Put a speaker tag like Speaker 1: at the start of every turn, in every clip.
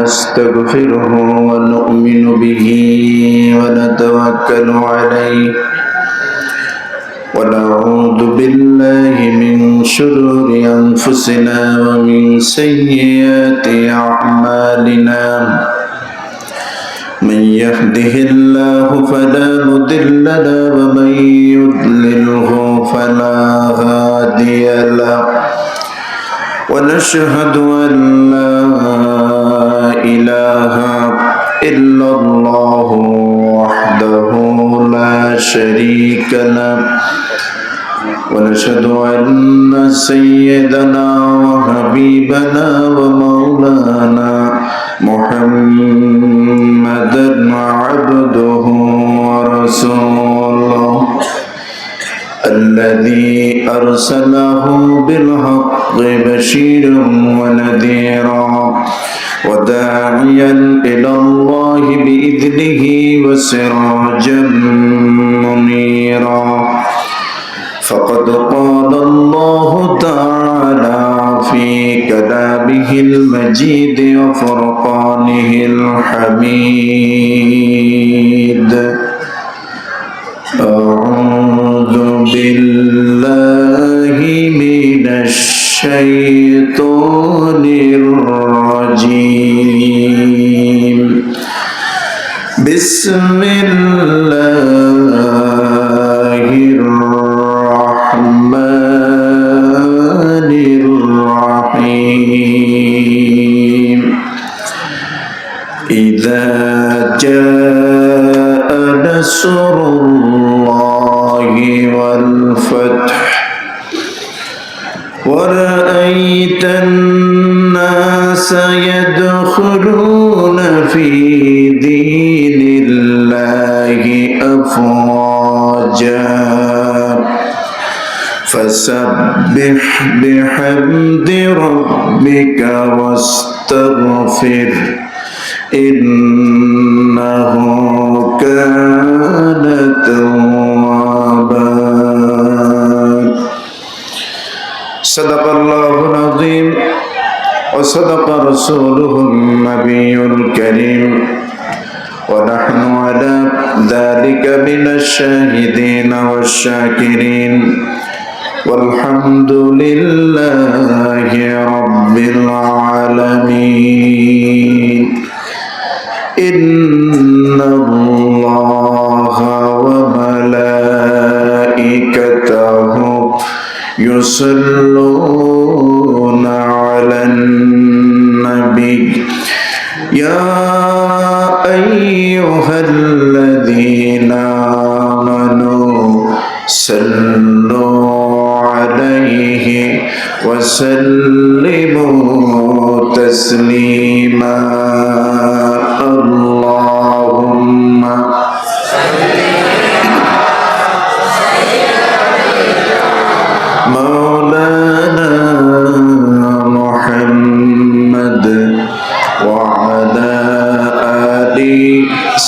Speaker 1: نستغفره ونؤمن به ونتوكل عليه ونعوذ بالله من شرور أنفسنا ومن سيئات أعمالنا من يهده الله فلا مضل له ومن يضلله فلا هادي له ونشهد أن لا إله إلا الله وحده لا شريك له ونشهد أن سيدنا وحبيبنا ومولانا محمدا عبده ورسوله الذي أرسله بالحق بشيرا ونذيرا وداعيا إلى الله بإذنه وسراجا منيرا فقد قال الله تعالى في كلامه المجيد وفرقانه الحميد أعوذ بالله من الشيطان الرجيم بسم الله الرحمن الرحيم إذا جاء نصر الله والفتح ورأيت الناس يدخلون في دين الله أفواجا فسبح بحمد ربك واستغفر إنه كان توابا صدق الله العظيم وصدق رسوله النبي الكريم ونحن على ذلك من الشاهدين والشاكرين والحمد لله رب العالمين إن الله وملائكته يصلون على النبي يا أيها الذين آمنوا صلوا عليه وسلموا تسليما اللهم مولانا محمد وعلى آل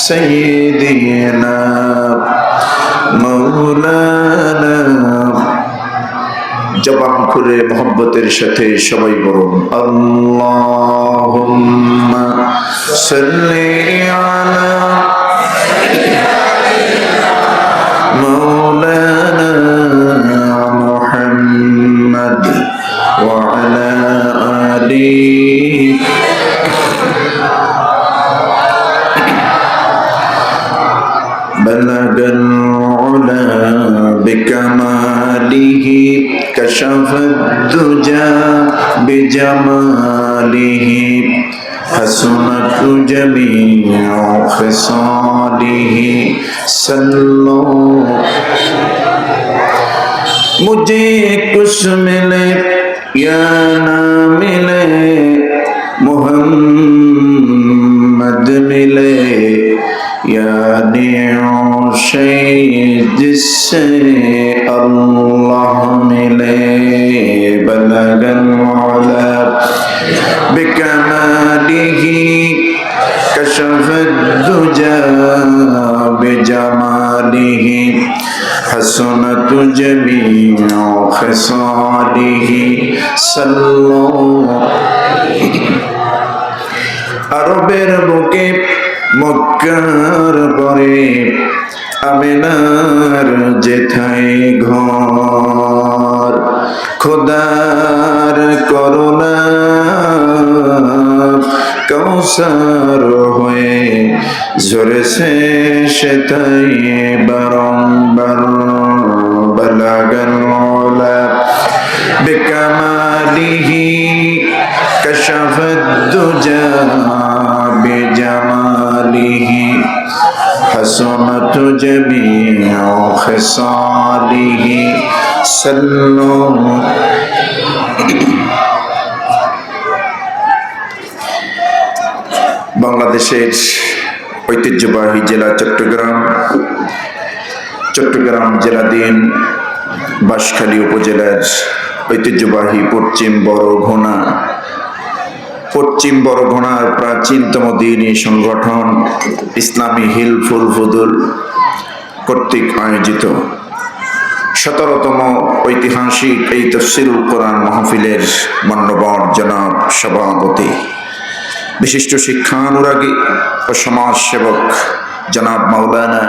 Speaker 1: سيدنا مولانا জবান খুলে মোহব্বতের সাথে সবাই বলুন আল্লাহুম্মা সাল্লি আলা مولانا محمد وعلى آله بلغ العلا بكماله كشف الدجى بجماله حسنت جميع خصاله صلوا मुझे कुछ मिले या ना मिले मोहम्मद मिले या निशे जिससे अल्लाह मिले बलगल वाला बिकमालिही कशफ दुजा बिजमालिही حسنت جميع خصاله صلوا আরবের বুকে মক্কার পরে আমিনার যেথায় ঘর, খোদার করুণা কৌসার হয়ে ঝরেছে সেটাই বারংবার। বালাগাল উলা বিকামালিহি কাশাফাদ দুজা বিজামালিহি হাসানাত জামিউ খিসালিহি সাল্লু। বাংলাদেশের ঐতিহ্যবাহী জেলা চট্টগ্রাম জেলাধীন বাঁশখালী উপজেলার ঐতিহ্যবাহী পশ্চিম বড়ঘোনার প্রাচীনতম দ্বীনী সংগঠন ইসলামী হিলফুল ফুদুল কর্তৃক আয়োজিত 17তম ঐতিহাসিক এই তাফসীরুল কোরআন মাহফিলের মান্যবর জনাব সভাপতি, বিশিষ্ট শিক্ষানুরাগী ও সমাজসেবক জনাব মাওলানা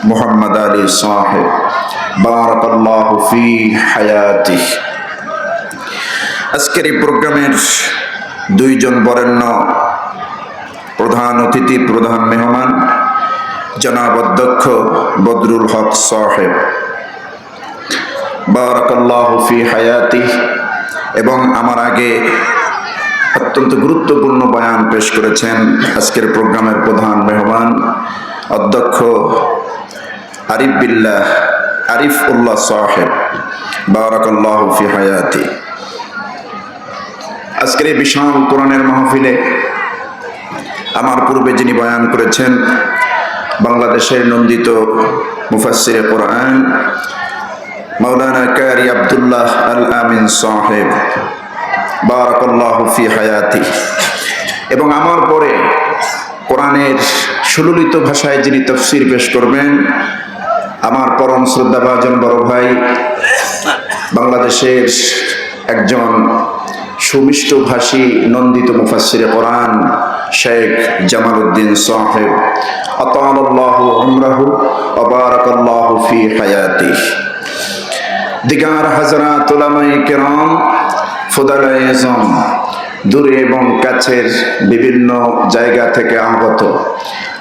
Speaker 1: মুহাম্মদ আলী সাহেব বারাকাল্লাহু ফি হায়াতিহি। আজকের এই প্রোগ্রামের দুইজন বরেণ্য প্রধান অতিথি, প্রধান মেহমান জনাব অধ্যক্ষ বদরুল হক সাহেব বারাকাল্লাহু ফি হায়াতিহি, এবং আমার আগে অত্যন্ত গুরুত্বপূর্ণ বয়ান পেশ করেছেন আজকের প্রোগ্রামের প্রধান মেহমান অধ্যক্ষ আরিফ উল্লাহ সাহেব বারাকাল্লাহু ফি হায়াতিহি। আজকের এই বিশাল কোরআনের মাহফিলে আমার পূর্বে যিনি বয়ান করেছেন বাংলাদেশের নন্দিত মুফাসসিরে কোরআন মাওলানা কারি আব্দুল্লাহ আল আমিন সাহেব বারাকাল্লাহু ফি হায়াতিহি, এবং আমার পরে কোরআনের সুললিত ভাষায় যিনি তাফসীর পেশ করবেন আমার পরম শ্রদ্ধাভাজন বড় ভাই, বাংলাদেশের একজন সুমিষ্টভাষী নন্দিত মুফাসসিরে কোরআন শেখ জামালউদ্দিন সাহেব আতালাল্লাহু উমরাহু ওয়া বারাকাল্লাহু ফি হায়াতিহি। দিগার হাজরাত উলামায়ে কেরাম, ফুদালায়ে আযম, দূরে এবং কাছের বিভিন্ন জায়গা থেকে আগত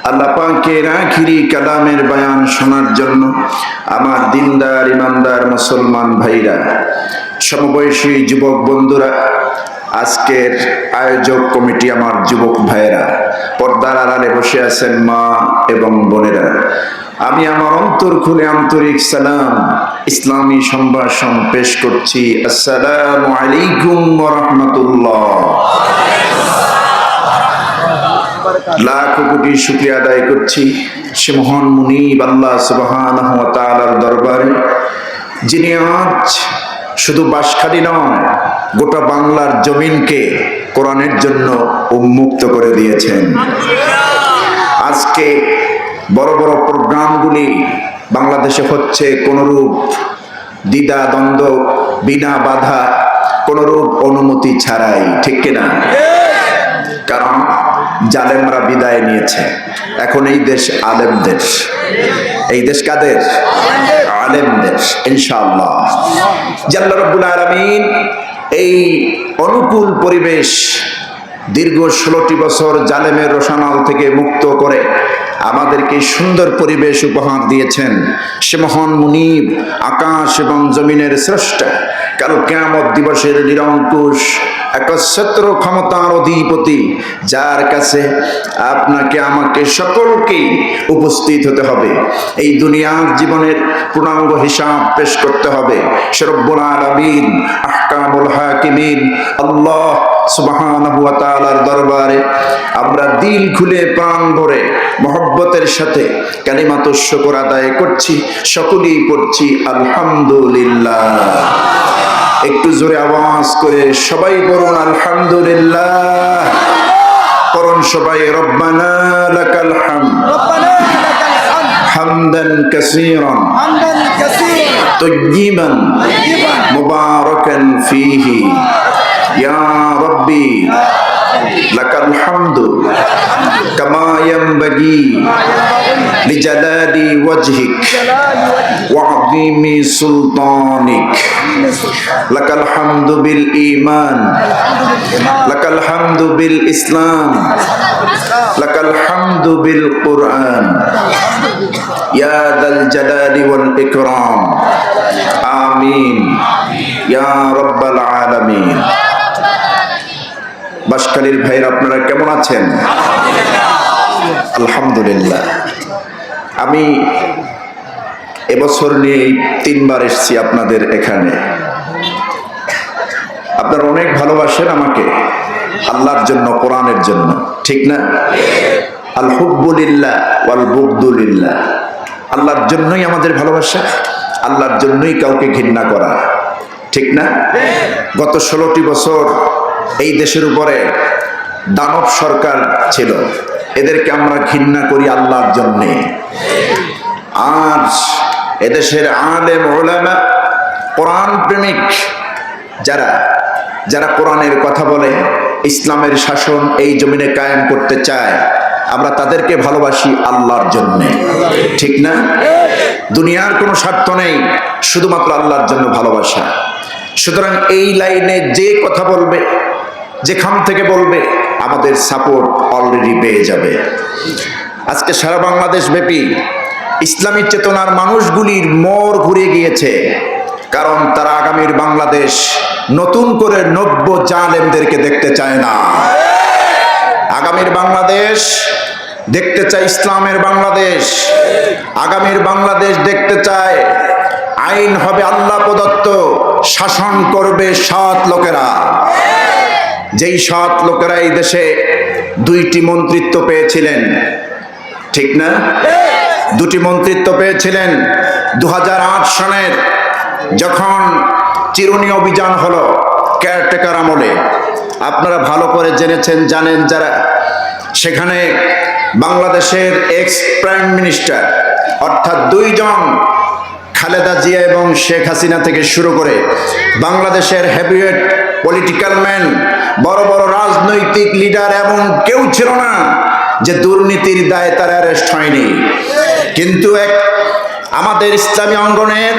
Speaker 1: আল্লাহ পাকের আখিরি কালামের বয়ান শোনার জন্য আমার দিনদার ইমানদার মুসলমান ভাইরা, সমবয়সী যুবক বন্ধুরা, আজকের আয়োজক কমিটি আমার যুবক ভাইরা, পর্দার আড়ালে বসে আছেন মা এবং বোনেরা, আমি আমার অন্তর খুলে আন্তরিক সালাম ইসলামী সম্ভাষণ পেশ করছি। আসসালামু আলাইকুম ওয়া রাহমাতুল্লাহ। লাখ কোটি শুকরিয়া আদায় করছি সে মহান মুনিব আল্লাহ সুবহানাহু ওয়া তাআলার দরবারে, যিনি আজ শুধু বাঁশখালী নয় গোটা বাংলার জমিনকে কোরআনের জন্য উন্মুক্ত করে দিয়েছেন। আজকে বড় বড় প্রোগ্রামগুলি বাংলাদেশে হচ্ছে কোনরূপ দ্বিধা দ্বন্দ্ব বিনা বাধা, কোনরূপ অনুমতি ছাড়াই, ঠিক কিনা? কারণ জালেমরা বিদায় নিয়েছে, এখন এই দেশ আলেমদের। এই দেশ কাদের? আলেমদের। ইনশাআল্লাহ আল্লাহ রাব্বুল আলামিন এই অনুকূল পরিবেশ দীর্ঘ 16টি বছর জালেমের রোশানল থেকে মুক্ত করে আমাদেরকে সুন্দর পরিবেশ উপহার দিয়েছেন। সে মহান মুনিব, আকাশ এবং জমিনের স্রষ্টা, কাল কিয়ামত দিবসের নিরঙ্কুশ একচ্ছত্র ক্ষমতার অধিপতি, যার কাছে আপনাকে আমাকে সকলকেই উপস্থিত হতে হবে, এই দুনিয়ার জীবনের পূর্ণাঙ্গ হিসাব পেশ করতে হবে। সে রব্বুল আলামিন আহকামুল হাকিমিন আল্লাহ সুবহানাহু ওয়া তাআলার দরবারে আমরা দিল খুলে প্রাণ ভরে মহব্বতের সাথে কালিমাতুশ শুকর আদায় করছি, সকলেই পড়ছি আলহামদুলিল্লাহ। একটু জোরে আওয়াজ করে সবাই বলুন আলহামদুলিল্লাহ। করুন সবাই রব্বানা লাকাল হামদ হামদান কাসীরান তাইয়িবান মুবারাকান ফীহি ইয়া রাব্বি লাকাল হামদু কামা ইয়ানবাগি লিজালালি ওয়াজহিক ওয়া আযীমি সুলতানিক লাকাল হামদু বিল ঈমান লাকাল হামদু বিল ইসলাম লাকাল হামদু বিল কুরআন ইয়া যাল জালালি ওয়াল ইকরাম আমিন ইয়া রাব্বাল আলামিন। বাঁশখালীর ভাইরা আপনারা কেমন আছেন? আলহামদুলিল্লাহ। আমি এবছর নিয়ে 3 বার এসেছি আপনাদের এখানে। আপনারা অনেক ভালোবাসেন আমাকে আল্লাহর জন্য, কোরআনের জন্য, ঠিক না? আল হুব্বু লিল্লাহ ওয়াল বুগদু লিল্লাহ। আল্লাহর জন্যই আমাদের ভালোবাসা, আল্লাহর জন্যই কাউকে ঘৃণা করা, ঠিক না? গত 16টি বছর এই দেশের উপরে দানব সরকার ছিল, এদেরকে আমরা ঘৃণা করি আল্লাহর জন্যে। আর এদেশের আলেম উলামা, কোরআন প্রেমিক যারা যারা কোরআনের কথা বলে, ইসলামের শাসন এই জমিনে কায়েম করতে চায়, আমরা তাদেরকে ভালোবাসি আল্লাহর জন্যে, ঠিক না? দুনিয়ার কোনো স্বার্থ নেই, শুধুমাত্র আল্লাহর জন্য ভালোবাসা। সুতরাং এই লাইনে যে কথা বলবে, যেখান থেকে বলবে, আমাদের সাপোর্ট অলরেডি পেয়ে যাবে। আজকে সারা বাংলাদেশ ব্যাপী ইসলামী চেতনার মানুষগুলির মোড় ঘুরে গিয়েছে, কারণ তারা আগামীর বাংলাদেশ নতুন করে নব্য জালেমদেরকে দেখতে চায় না। আগামীর বাংলাদেশ দেখতে চায় ইসলামের বাংলাদেশ। আগামীর বাংলাদেশ দেখতে চায় আইন হবে আল্লাহ প্রদত্ত, শাসন করবে সৎ লোকেরা। যেই সৎ লোকেরা এই দেশে 2টি মন্ত্রিত্ব পেয়েছিলেন, ঠিক না? 2টি মন্ত্রিত্ব পেয়েছিলেন 2008 সনের যখন চিরুনি অভিযান হলো কেয়ারটেকার আমলে। আপনারা ভালো করে জেনেছেন, জানেন যারা, সেখানে বাংলাদেশের এক্স প্রাইম মিনিস্টার অর্থাৎ 2 জন, খালেদা জিয়া এবং শেখ হাসিনা থেকে শুরু করে বাংলাদেশের হেভিওয়েট পলিটিক্যাল ম্যান, বড় বড় রাজনৈতিক লিডার এমন কেউ ছিল না যে দুর্নীতির দায়ে তার অ্যারেস্ট হয়নি। কিন্তু আমাদের ইসলামী অঙ্গনের,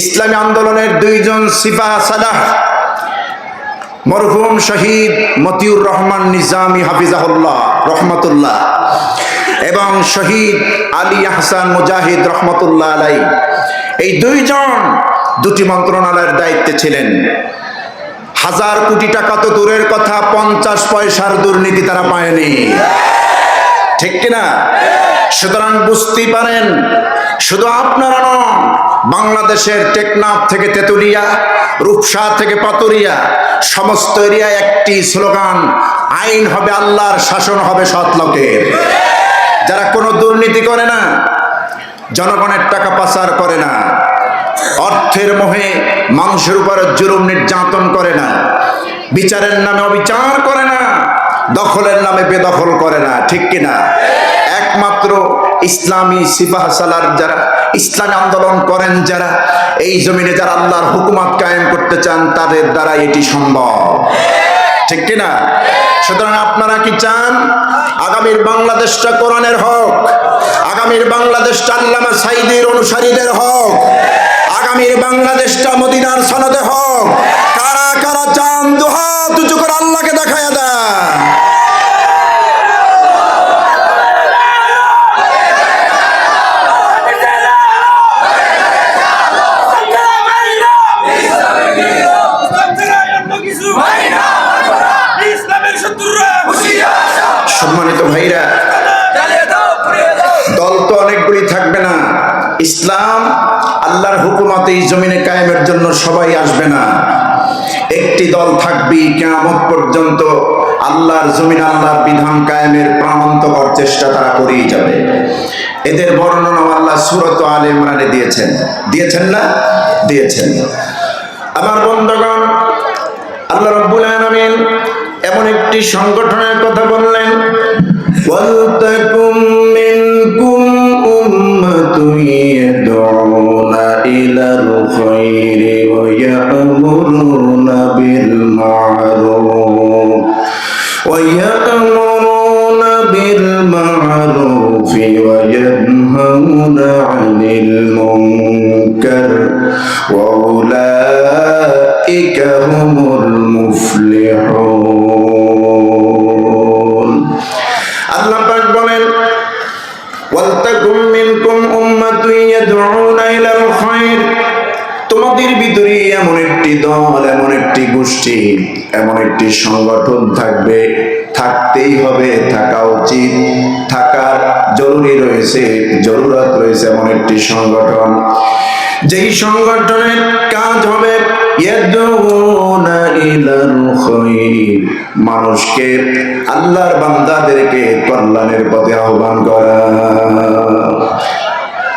Speaker 1: ইসলামী আন্দোলনের 2 জন সিপাহ সালাহ, মরহুম শহীদ মতিউর রহমান নিজামী হাফিজাহুল্লাহ রহমতুল্লাহ এবং শহীদ আলী আহসান মুজাহিদ রহমতুল্লাহ আলাই, এই 2 জন 2টি মন্ত্রণালয়ের দায়িত্বে ছিলেন। 1000 কোটি টাকা তো দূরের কথা, 50 পয়সার দুর্নীতি তারা পায়নি, ঠিক কিনা? সুতরাং বুঝতেই পারেন, শুধু আপনারা নন, বাংলাদেশের টেকনাফ থেকে তেতুলিয়া, রূপসা থেকে পাতুরিয়া, সমস্ত এরিয়ায় একটি স্লোগান, আইন হবে আল্লাহর, শাসন হবে সৎ লোকের। যারা কোনো দুর্নীতি করে না, জনগণের টাকা পাচার করে না, অর্থের মোহে মানুষের উপর জুলুম নির্যাতন করে না, বিচারের নামে অবিচার করে না, দখলের নামে বেদখল করে না, ঠিক কিনা? একমাত্র ইসলামী সিপাহ সালার যারা, ইসলামী আন্দোলন করেন যারা, এই জমিনে যারা আল্লাহর হুকুমত কায়েম করতে চান, তাদের দ্বারা এটি সম্ভব, ঠিক কিনা? সুতরাং আপনারা কি চান আগামীর বাংলাদেশটা কোরআনের হোক, আগামীর বাংলাদেশটা আল্লামা সাঈদীর অনুসারীদের হোক, আগামীর বাংলাদেশটা মদিনার সনদে হোক? কারা কারা চান দুহাত উঁচু করে আল্লাহকে দেখায়া দেন। সম্মানিত ভাইরা, দল তো অনেকগুলি থাকবে না। ইসলাম আল্লাহর হুকুমতে এই জমিনে কায়েমের জন্য সবাই আসবে না। একটি দল থাকবে কিয়ামত পর্যন্ত, আল্লাহর জমিন, আল্লাহর বিধান কায়েমের প্রাণান্তকর চেষ্টা তারা করেই যাবে। এদের বর্ণনা আল্লাহ সূরা আলে ইমরানে দিয়েছেন, দিয়েছেন না? দিয়েছেন। আমার বন্ধুগণ, আল্লাহ রাব্বুল আলামিন এমন একটি সংগঠনের কথা বললেন, ওয়ালতাকুম মিনকুম উম্মাতুন ইয়াদউনা ইলাল খায়রি ওয়া ইয়া'মুরুনা বিল মা'রুফ ওয়া عن المنكر وأولئك هم المفلحون আল্লাহ পাক বলেন ওয়ালতাকুম মিনকুম উম্মাতুন ইয়াদউনা ইলাল খায়র তোমাদের ভিতরে এমন একটি দল এমন একটি গোষ্ঠী এমন একটি সংগঠন থাকবে থাকতেই হবে থাকা উচিত থাকার জরুরি রয়েছে জরুরত রয়েছে এমন একটি সংগঠন যেই সংগঠনের কাজ হবে ইয়াদউনা ইলাল খায়র মানুষকে আল্লাহর বান্দাদেরকে কল্যাণের পথে আহ্বান করা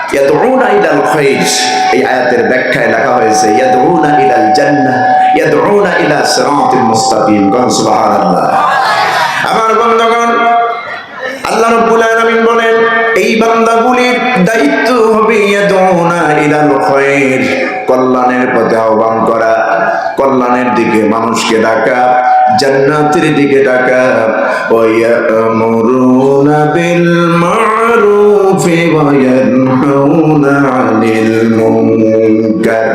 Speaker 1: ইয়াদউনা ইলাল খায়র এই আয়াতের ব্যাখ্যায় লেখা হয়েছে ইয়াদউনা ইলাল জান্নাহ ইয়াদউনা ইলা সিরাতিল মুস্তাকিম সুবহানাল্লাহ আমার বন্ধুগণ আল্লাহ রাব্বুল আলামিন বলেন এই বান্দাগুলির দায়িত্ব হবে ইয়াদউনা ইলাল খায়র কল্যাণের পথে আহ্বান করা কল্যাণের দিকে মানুষকে ডাকা জান্নাতের দিকে ডাকা ওয়া ইয়ামুরুনা বিল মা'রুফ ওয়া ইয়ানহাউনা আনিল মুনকার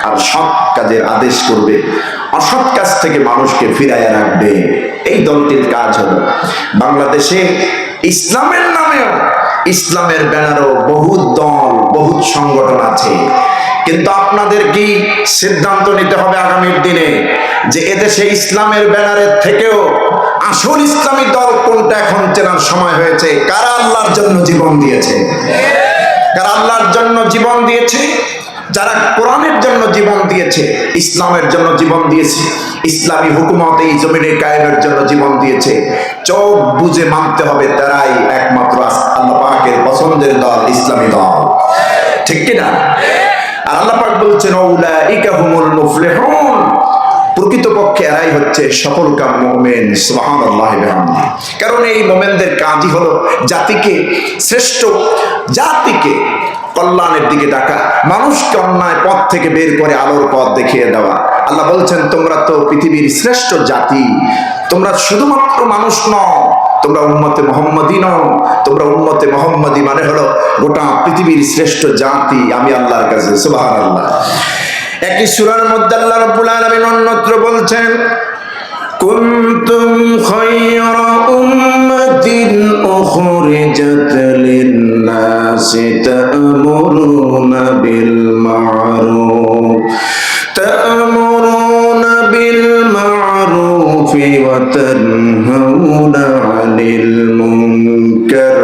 Speaker 1: আর সৎ কাজের আদেশ করবে অসৎ কাজ থেকে মানুষকে ফিরাইয়া রাখবে এই দলটির কাজ হলো বাংলাদেশে ইসলামের নামেও ইসলামের ব্যানারও বহুত দল বহুত সংগঠন আছে কিন্তু আপনাদের কি সিদ্ধান্ত নিতে হবে আগামীর দিনে যে এদেশে ইসলামের ব্যানারের থেকেও আসল ইসলামী দল কোনটা এখন চেনার সময় হয়েছে কারা আল্লাহর জন্য জীবন দিয়েছে যারা আল্লাহর জন্য জীবন দিয়েছে যারা কোরআনের জন্য জীবন দিয়েছে ইসলামের জন্য জীবন দিয়েছে ইসলামী হুকুমত এই জমিনে কায়েমের জন্য জীবন দিয়েছে চোখ বুঝে মানতে হবে তারাই একমাত্র আল্লাহ পাকের পছন্দের দল ইসলামী দল ঠিক কি না আর আল্লাহ পাক বলছেন উলাইকা হুমুল মুফলিহুন প্রকৃতপক্ষে এরাই হচ্ছে সফলকাম মুমিন সুবহানাল্লাহি ওয়া বিহামদিহি কারণ এই মুমিনদের কাজই হলো জাতিকে শ্রেষ্ঠ জাতিকে কল্যাণের দিকে ডাকা মানুষকে অন্যায় পথ থেকে বের করে আলোর পথ দেখিয়ে দেওয়া আল্লাহ বলছেন তোমরা তো পৃথিবীর শ্রেষ্ঠ জাতি তোমরা শুধুমাত্র মানুষ নও তোমরা উম্মতে মুহাম্মাদি নও তোমরা উম্মতে মুহাম্মাদি মানে হলো গোটা পৃথিবীর শ্রেষ্ঠ জাতি আমি আল্লাহর কাছে সুবহানাল্লাহ একই সূরার মধ্যে আল্লাহ রাব্বুল আলামিন অন্যত্র বলছেন কুনতুম খায়রা উম্মাতিন উখরিজাত লিন-নাসি তা'মুরুনা বিল মা'রুফ ওয়া তানহাউনা 'আনিল মুনকার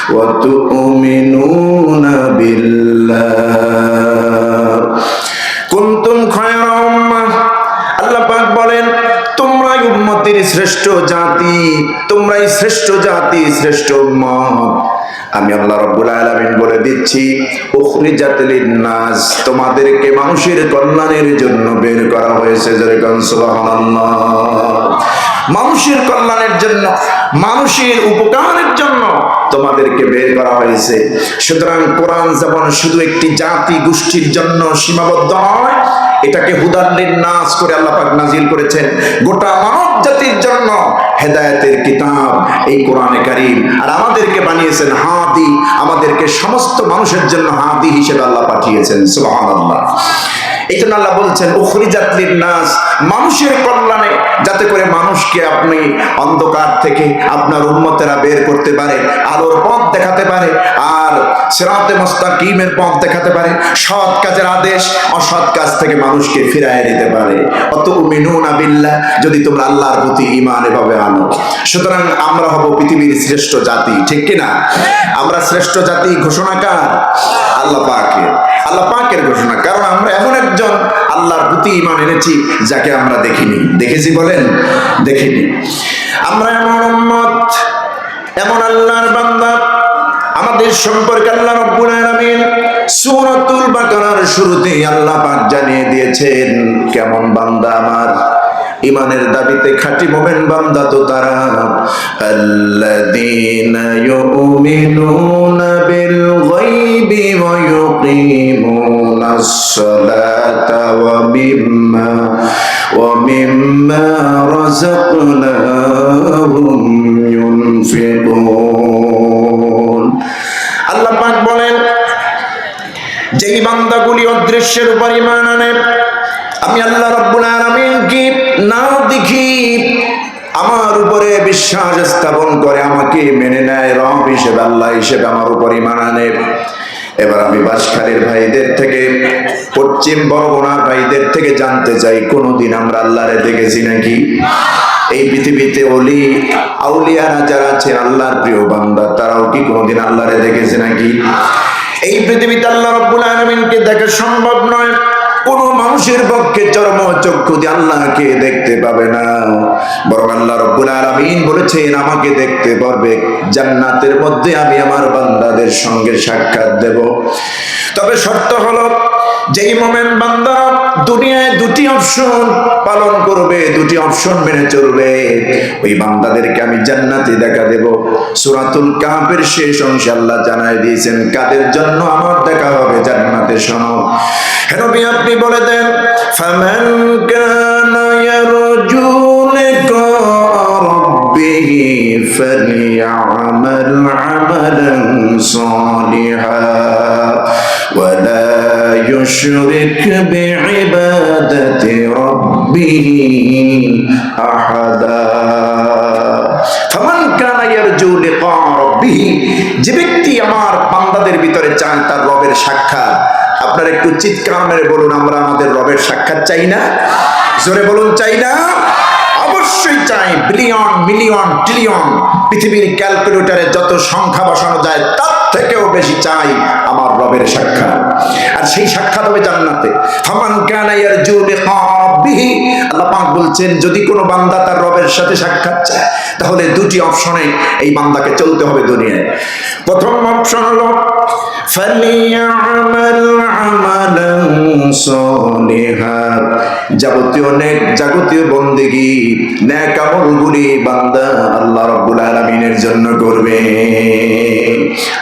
Speaker 1: ওয়া তু'মিনুনা বিল্লাহ কুনতুম খায়রা উম্মাহ আল্লাহ পাক বলেন তোমরাই উম্মতের শ্রেষ্ঠ জাতি তোমরাই শ্রেষ্ঠ জাতি শ্রেষ্ঠ উম্মত আমি আল্লাহ রাব্বুল আলামিন বলে দিচ্ছি উখরিজাত লিন-নাস তোমাদেরকে মানুষের কল্যাণের জন্য বের করা হয়েছে যেরকম সুবহানাল্লাহ মানুষের কল্যাণের জন্য মানুষের উপকারের জন্য তোমাদেরকে বের করা হয়েছে সুতরাং কোরআন যেমন শুধু একটি জাতি গোষ্ঠীর জন্য সীমাবদ্ধ নয় এটাকে হুদাল লিন-নাস করে আল্লাহ পাক নাজিল করেছেন গোটা মানব জাতির জন্য হেদায়েতের কিতাব এই কোরআনে কারীম আর আমাদেরকে বানিয়েছেন হাদি আমাদেরকে সমস্ত মানুষের জন্য হাদি হিসেবে আল্লাহ পাঠিয়েছেন সুবহানাল্লাহ এইজন্য আল্লাহ বলছেন উখরিজাত লিন-নাস মানুষের কল্যাণে যাতে করে মানুষকে আপনি অন্ধকার থেকে আপনার উম্মতেরা বের করতে পারে আলোর পথ দেখাতে পারে আর সিরাতে মুস্তাকিমের পথ দেখাতে পারে সৎ কাজের আদেশ অসৎ কাজ থেকে মানুষকে ফিরায় নিতে পারে অতুমিনুনা বিল্লাহ যদি তোমরা আল্লাহর প্রতি ঈমান এভাবে আনো সুতরাং আমরা হব পৃথিবীর শ্রেষ্ঠ জাতি ঠিক কি না আমরা শ্রেষ্ঠ জাতি ঘোষণাকার আল্লাহ পাকের ঘোষণা কারণ আমরা এমন একজন আল্লাহর প্রতি ঈমান এনেছি যাকে আমরা দেখিনি দেখেছি বলেন দেখিনি আমরা এমন উম্মত এমন আল্লাহর বান্দা আমাদের সম্পর্কে আল্লাহ রাব্বুল আলামিন সূরাতুল বাকারার শুরুতেই আল্লাহ পাক জানিয়ে দিয়েছেন কেমন বান্দা আমার ঈমানের দাবিতে খাঁটি মুমিন বান্দা তো তারা আল্লাযীনা ইউমিনুনা বিল গায়বি ওয়া ইউকিমুনাস সালাতা ওয়া মিম্মা রাযাকনাহুম ইউনফিকুন আল্লাহ পাক বলেন বান্দাগুলি অদৃশ্যের উপর ঈমান আনে, আমি আল্লাহ রাব্বুল আলামিন কি না দেখি আমার উপরে বিশ্বাস স্থাপন করে, আমাকে মেনে নেয় রব হিসেবে, আল্লাহ হিসেবে আমার উপর ঈমান আনে। এবার আমি বাঁশখালীর ভাইদের থেকে, পশ্চিম বরগুনার ভাইদের থেকে জানতে চাই, কোনদিন আমরা আল্লাহরে দেখেছি নাকি? এই পৃথিবীতে ওলি আউলিয়ারা যারা আছে, আল্লাহর প্রিয় বান্দা, তারাও কি কোনদিন আল্লাহরে দেখেছে নাকি? এই পৃথিবীতে আল্লাহ রাব্বুল আলামিনকে দেখা সম্ভব নয়। কোন মানুষের পক্ষে চরম চক্ষু দিয়ে আল্লাহকে দেখতে পাবে না, বরং আল্লাহ রাব্বুল আলামিন বলেছেন আমাকে দেখতে পারবে জান্নাতের মধ্যে, আমি আমার বান্দাদের সঙ্গে সাক্ষাৎ দেব। তবে শর্ত হলো, যেই মোমেন বান্দা দুনিয়ায় দুটি অপশন পালন করবে, দুটি অপশন মেনে চলবে, ওই বান্দাদেরকে আমি জান্নাতে দেখা দেব। সূরাতুল কাহফের শেষ অংশে আল্লাহ জানাই দিয়েছেন কাদের জন্য আমার দেখা হবে জান্নাতে। শোনো হে নবী, আপনি বলে দেন, ফামান কানা ইয়ারজু লিকা রাব্বিহি ফালইআমাল আমালান সালিহা ওয়ালা يشرك بعبادة ربه أحدا فمن كان يرجو لقاء ربه, যে ব্যক্তি আমার বান্দাদের ভিতরে চান তার রবের সাক্ষাৎ। আপনারা একটু চিৎকার মেরে বলুন, আমরা আমাদের রবের সাক্ষাৎ চাই না? জোরে বলুন, চাই না? অবশ্যই চাই। বিলিয়ন, মিলিয়ন, ট্রিলিয়ন পৃথিবীর ক্যালকুলেটরে যত সংখ্যা বসানো যায় তার থেকেও বেশি চাই আমার রবের সাক্ষাৎ। আর সেই সাক্ষাৎ হবে জান্নাতে। ফামান কানা ইয়ারজু লিকা রাব্বিহি, আল্লাহ পাক বলছেন যদি কোনো বান্দা তার রবের সাথে সাক্ষাৎ চায়, তাহলে দুটি অপশনে এই বান্দাকে চলতে হবে দুনিয়ায়। প্রথম অপশন হলো ফালিয়ামাল আমালান সালিহা, যাবতীয় নেক জাগতীয় বন্দেগী নেক আমলগুলি বান্দা আল্লাহ রাব্বুল আলামিনের জন্য করবে।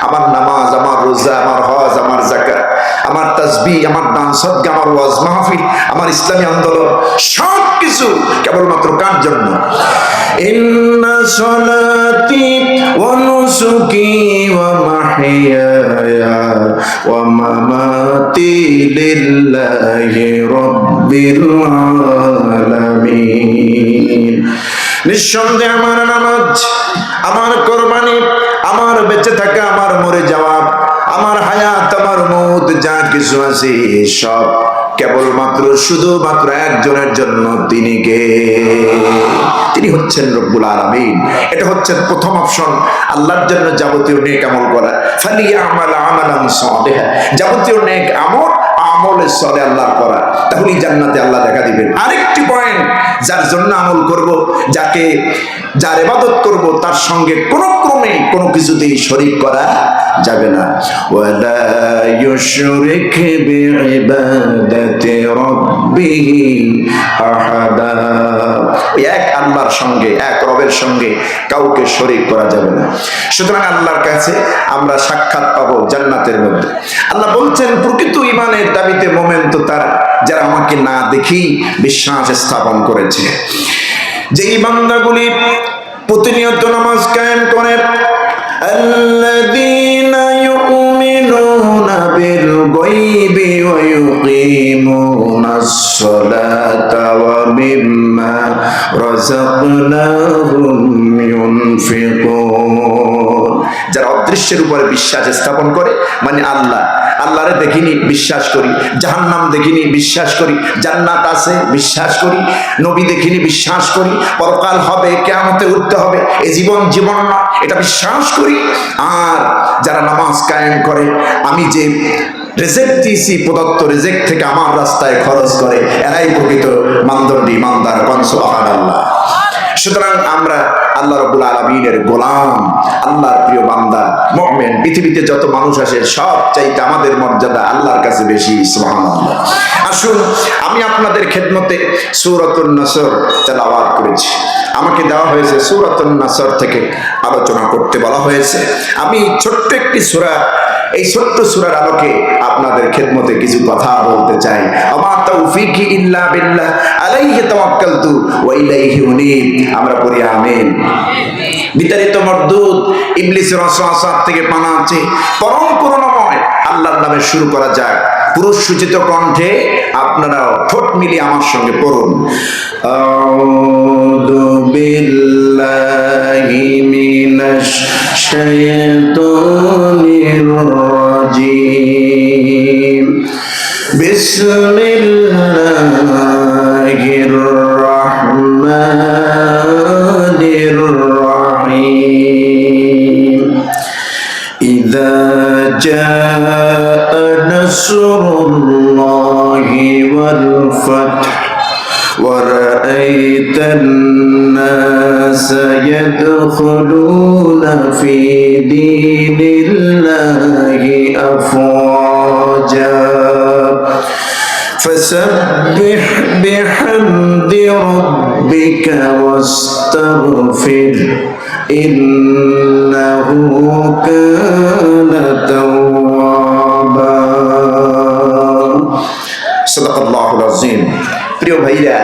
Speaker 1: আমার নামাজ, আমার রোজা, আমার হজ, আমার যাকাত, আমার তাসবিহ, আমার দান সদকা, আমার ওয়াজ মাহফিল, আমার ইসলামী আন্দোলন, সব কিছু কেবলমাত্র কার জন্য? ইন্না সলাতি ওয়া নুসুকি ওয়া মাহইয়ায়া ওয়া মামাতি লিল্লাহি রাব্বিল আলামিন। নিঃসন্দেহে আমার নামাজ, আমার কোরবানি, আমার বেঁচে থাকা, আমার মরে যাওয়া, আমার হায়াত, আমার মউত, যা কিছু আছে সব কেবলমাত্র শুধুমাত্র একজনের জন্য। তিনি কে? তিনি হচ্ছেন রব্বুল আলামিন। এটা হচ্ছে প্রথম অপশন, আল্লাহর জন্য যাবতীয় নেক আমল করা। ফালিয়ামাল আমালান সালিহা, যাবতীয় নেক আমল আমলে সলে আল্লাহর করা, তাহলে জান্নাতে আল্লাহ দেখা দিবেন। আরেকটি পয়েন্ট, যার জন্য আমল করব, যাকে যার ইবাদত করব, তার সঙ্গে কোনো ক্রমে কোনো কিছুতেই শরীক করা যাবে না। ওয়ালা ইউশরিক বিইবাদাতি রাব্বিহি আহাদা, এক আল্লাহর সঙ্গে, এক রবের সঙ্গে কাউকে শরীক করা যাবে না। সুতরাং আল্লাহর কাছে আমরা সাক্ষাৎ পাবো জান্নাতের মধ্যে। আল্লাহ বলছেন প্রকৃত ঈমানের দাবিতে মোমেন তো তারা যারা আমাকে না দেখি বিশ্বাস স্থাপন করেছে। যে বান্দাগুলি প্রতিনিয়ত নামাজ কায়েম করে, আল্লাযীনা ইউমিনুনা বিল গায়বি ওয়া ইউকিমুনাস সালাতা ওয়া মিম্মা রাযাকনাহুম ইউনফিকুন, যারা অদৃশ্যের উপরে বিশ্বাস স্থাপন করে, মানে আল্লাহরে দেখিনি বিশ্বাস করি, জাহান্নাম দেখিনি বিশ্বাস করি, জান্নাত আছে বিশ্বাস করি, নবী দেখিনি বিশ্বাস করি, পরকাল হবে, কিয়ামতে উঠতে হবে, এই জীবন না, এটা বিশ্বাস করি। আর যারা নামাজ কায়েম করে, আমি যে রিজিক দিয়েছি প্রদত্ত রিজিক থেকে আমার রাস্তায় খরচ করে, এরাই প্রকৃত মানদণ্ডী ইমানদার। সুবহানাল্লাহ। সুতরাং আমরা আল্লাহ রাব্বুল আলামিনের গোলাম, আল্লাহর প্রিয় বান্দা, মুমিন। পৃথিবীতে যত মানুষ আসে সব চাইতে আমাদের মর্যাদা আল্লাহর কাছে বেশি। সুবহানাল্লাহ। আসুন আমি আপনাদের খেদমতে সূরাতুন নাসর তেলাওয়াত করেছি। আমাকে দেওয়া হয়েছে সূরাতুন নাসর থেকে আলোচনা করতে বলা হয়েছে। আমি ছোট্ট একটি সূরা, এই ছোট্ট সূরার আলোকে আপনাদের খেদমতে কিছু কথা বলতে চাই। আমা তাওফীকি ইল্লা বিল্লাহ আলাইহি তাওয়াক্কালতু ওয়া ইলাইহি উনীব। আমরা পড়ি আমিন। বিতাড়িত মরদুদ ইবলিসের ওয়াসওয়াসা থেকে পানা আছে, পরম করুণাময় আল্লাহর নামে শুরু করা যাক। পুরুষ সূচিত কণ্ঠে আপনারা ঠোঁট মিলিয়ে আমার সঙ্গে পড়ুন। আউযু বিল্লাহি মিনাশ শাইতানির রাজিম। বিসমিল্লাহির রাহমানির রাহিম। ইযা জাআ নাসরুল্লাহি ওয়াল ফাতহ ورأيت الناس يدخلون في دين الله أفواجا فسبح بحمد ربك واستغفر إنه كان توابا صدق الله العظيم। প্রিয় ভাইরা,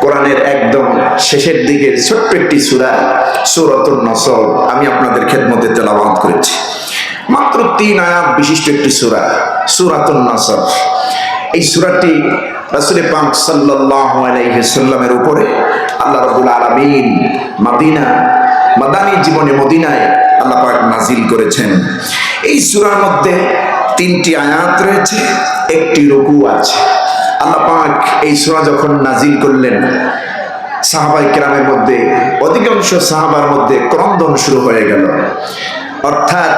Speaker 1: কোরআনের একদম শেষের দিকের ছোট্ট একটি সূরা সূরাতুন নসর আমি আপনাদের খেদমতে তেলাওয়াত করেছি। মাত্র 3 আয়াত বিশিষ্ট একটি সূরা সূরাতুন নসর। এই সূরাটি রাসূল পাক সাল্লাল্লাহু আলাইহি ওয়াসাল্লামের উপরে আল্লাহ রাব্বুল আলামিন মাদানী জীবনে মদিনায় আল্লাহ পাক নাজিল করেছেন। এই সূরার মধ্যে 3টি আয়াত রয়েছে, একটি রুকু আছে। আল্লাহ পাক এই সূরা যখন নাজিল করলেন, সাহাবায়ে কেরামের মধ্যে অধিকাংশ সাহাবার মধ্যে ক্রন্দন শুরু হয়ে গেল। অর্থাৎ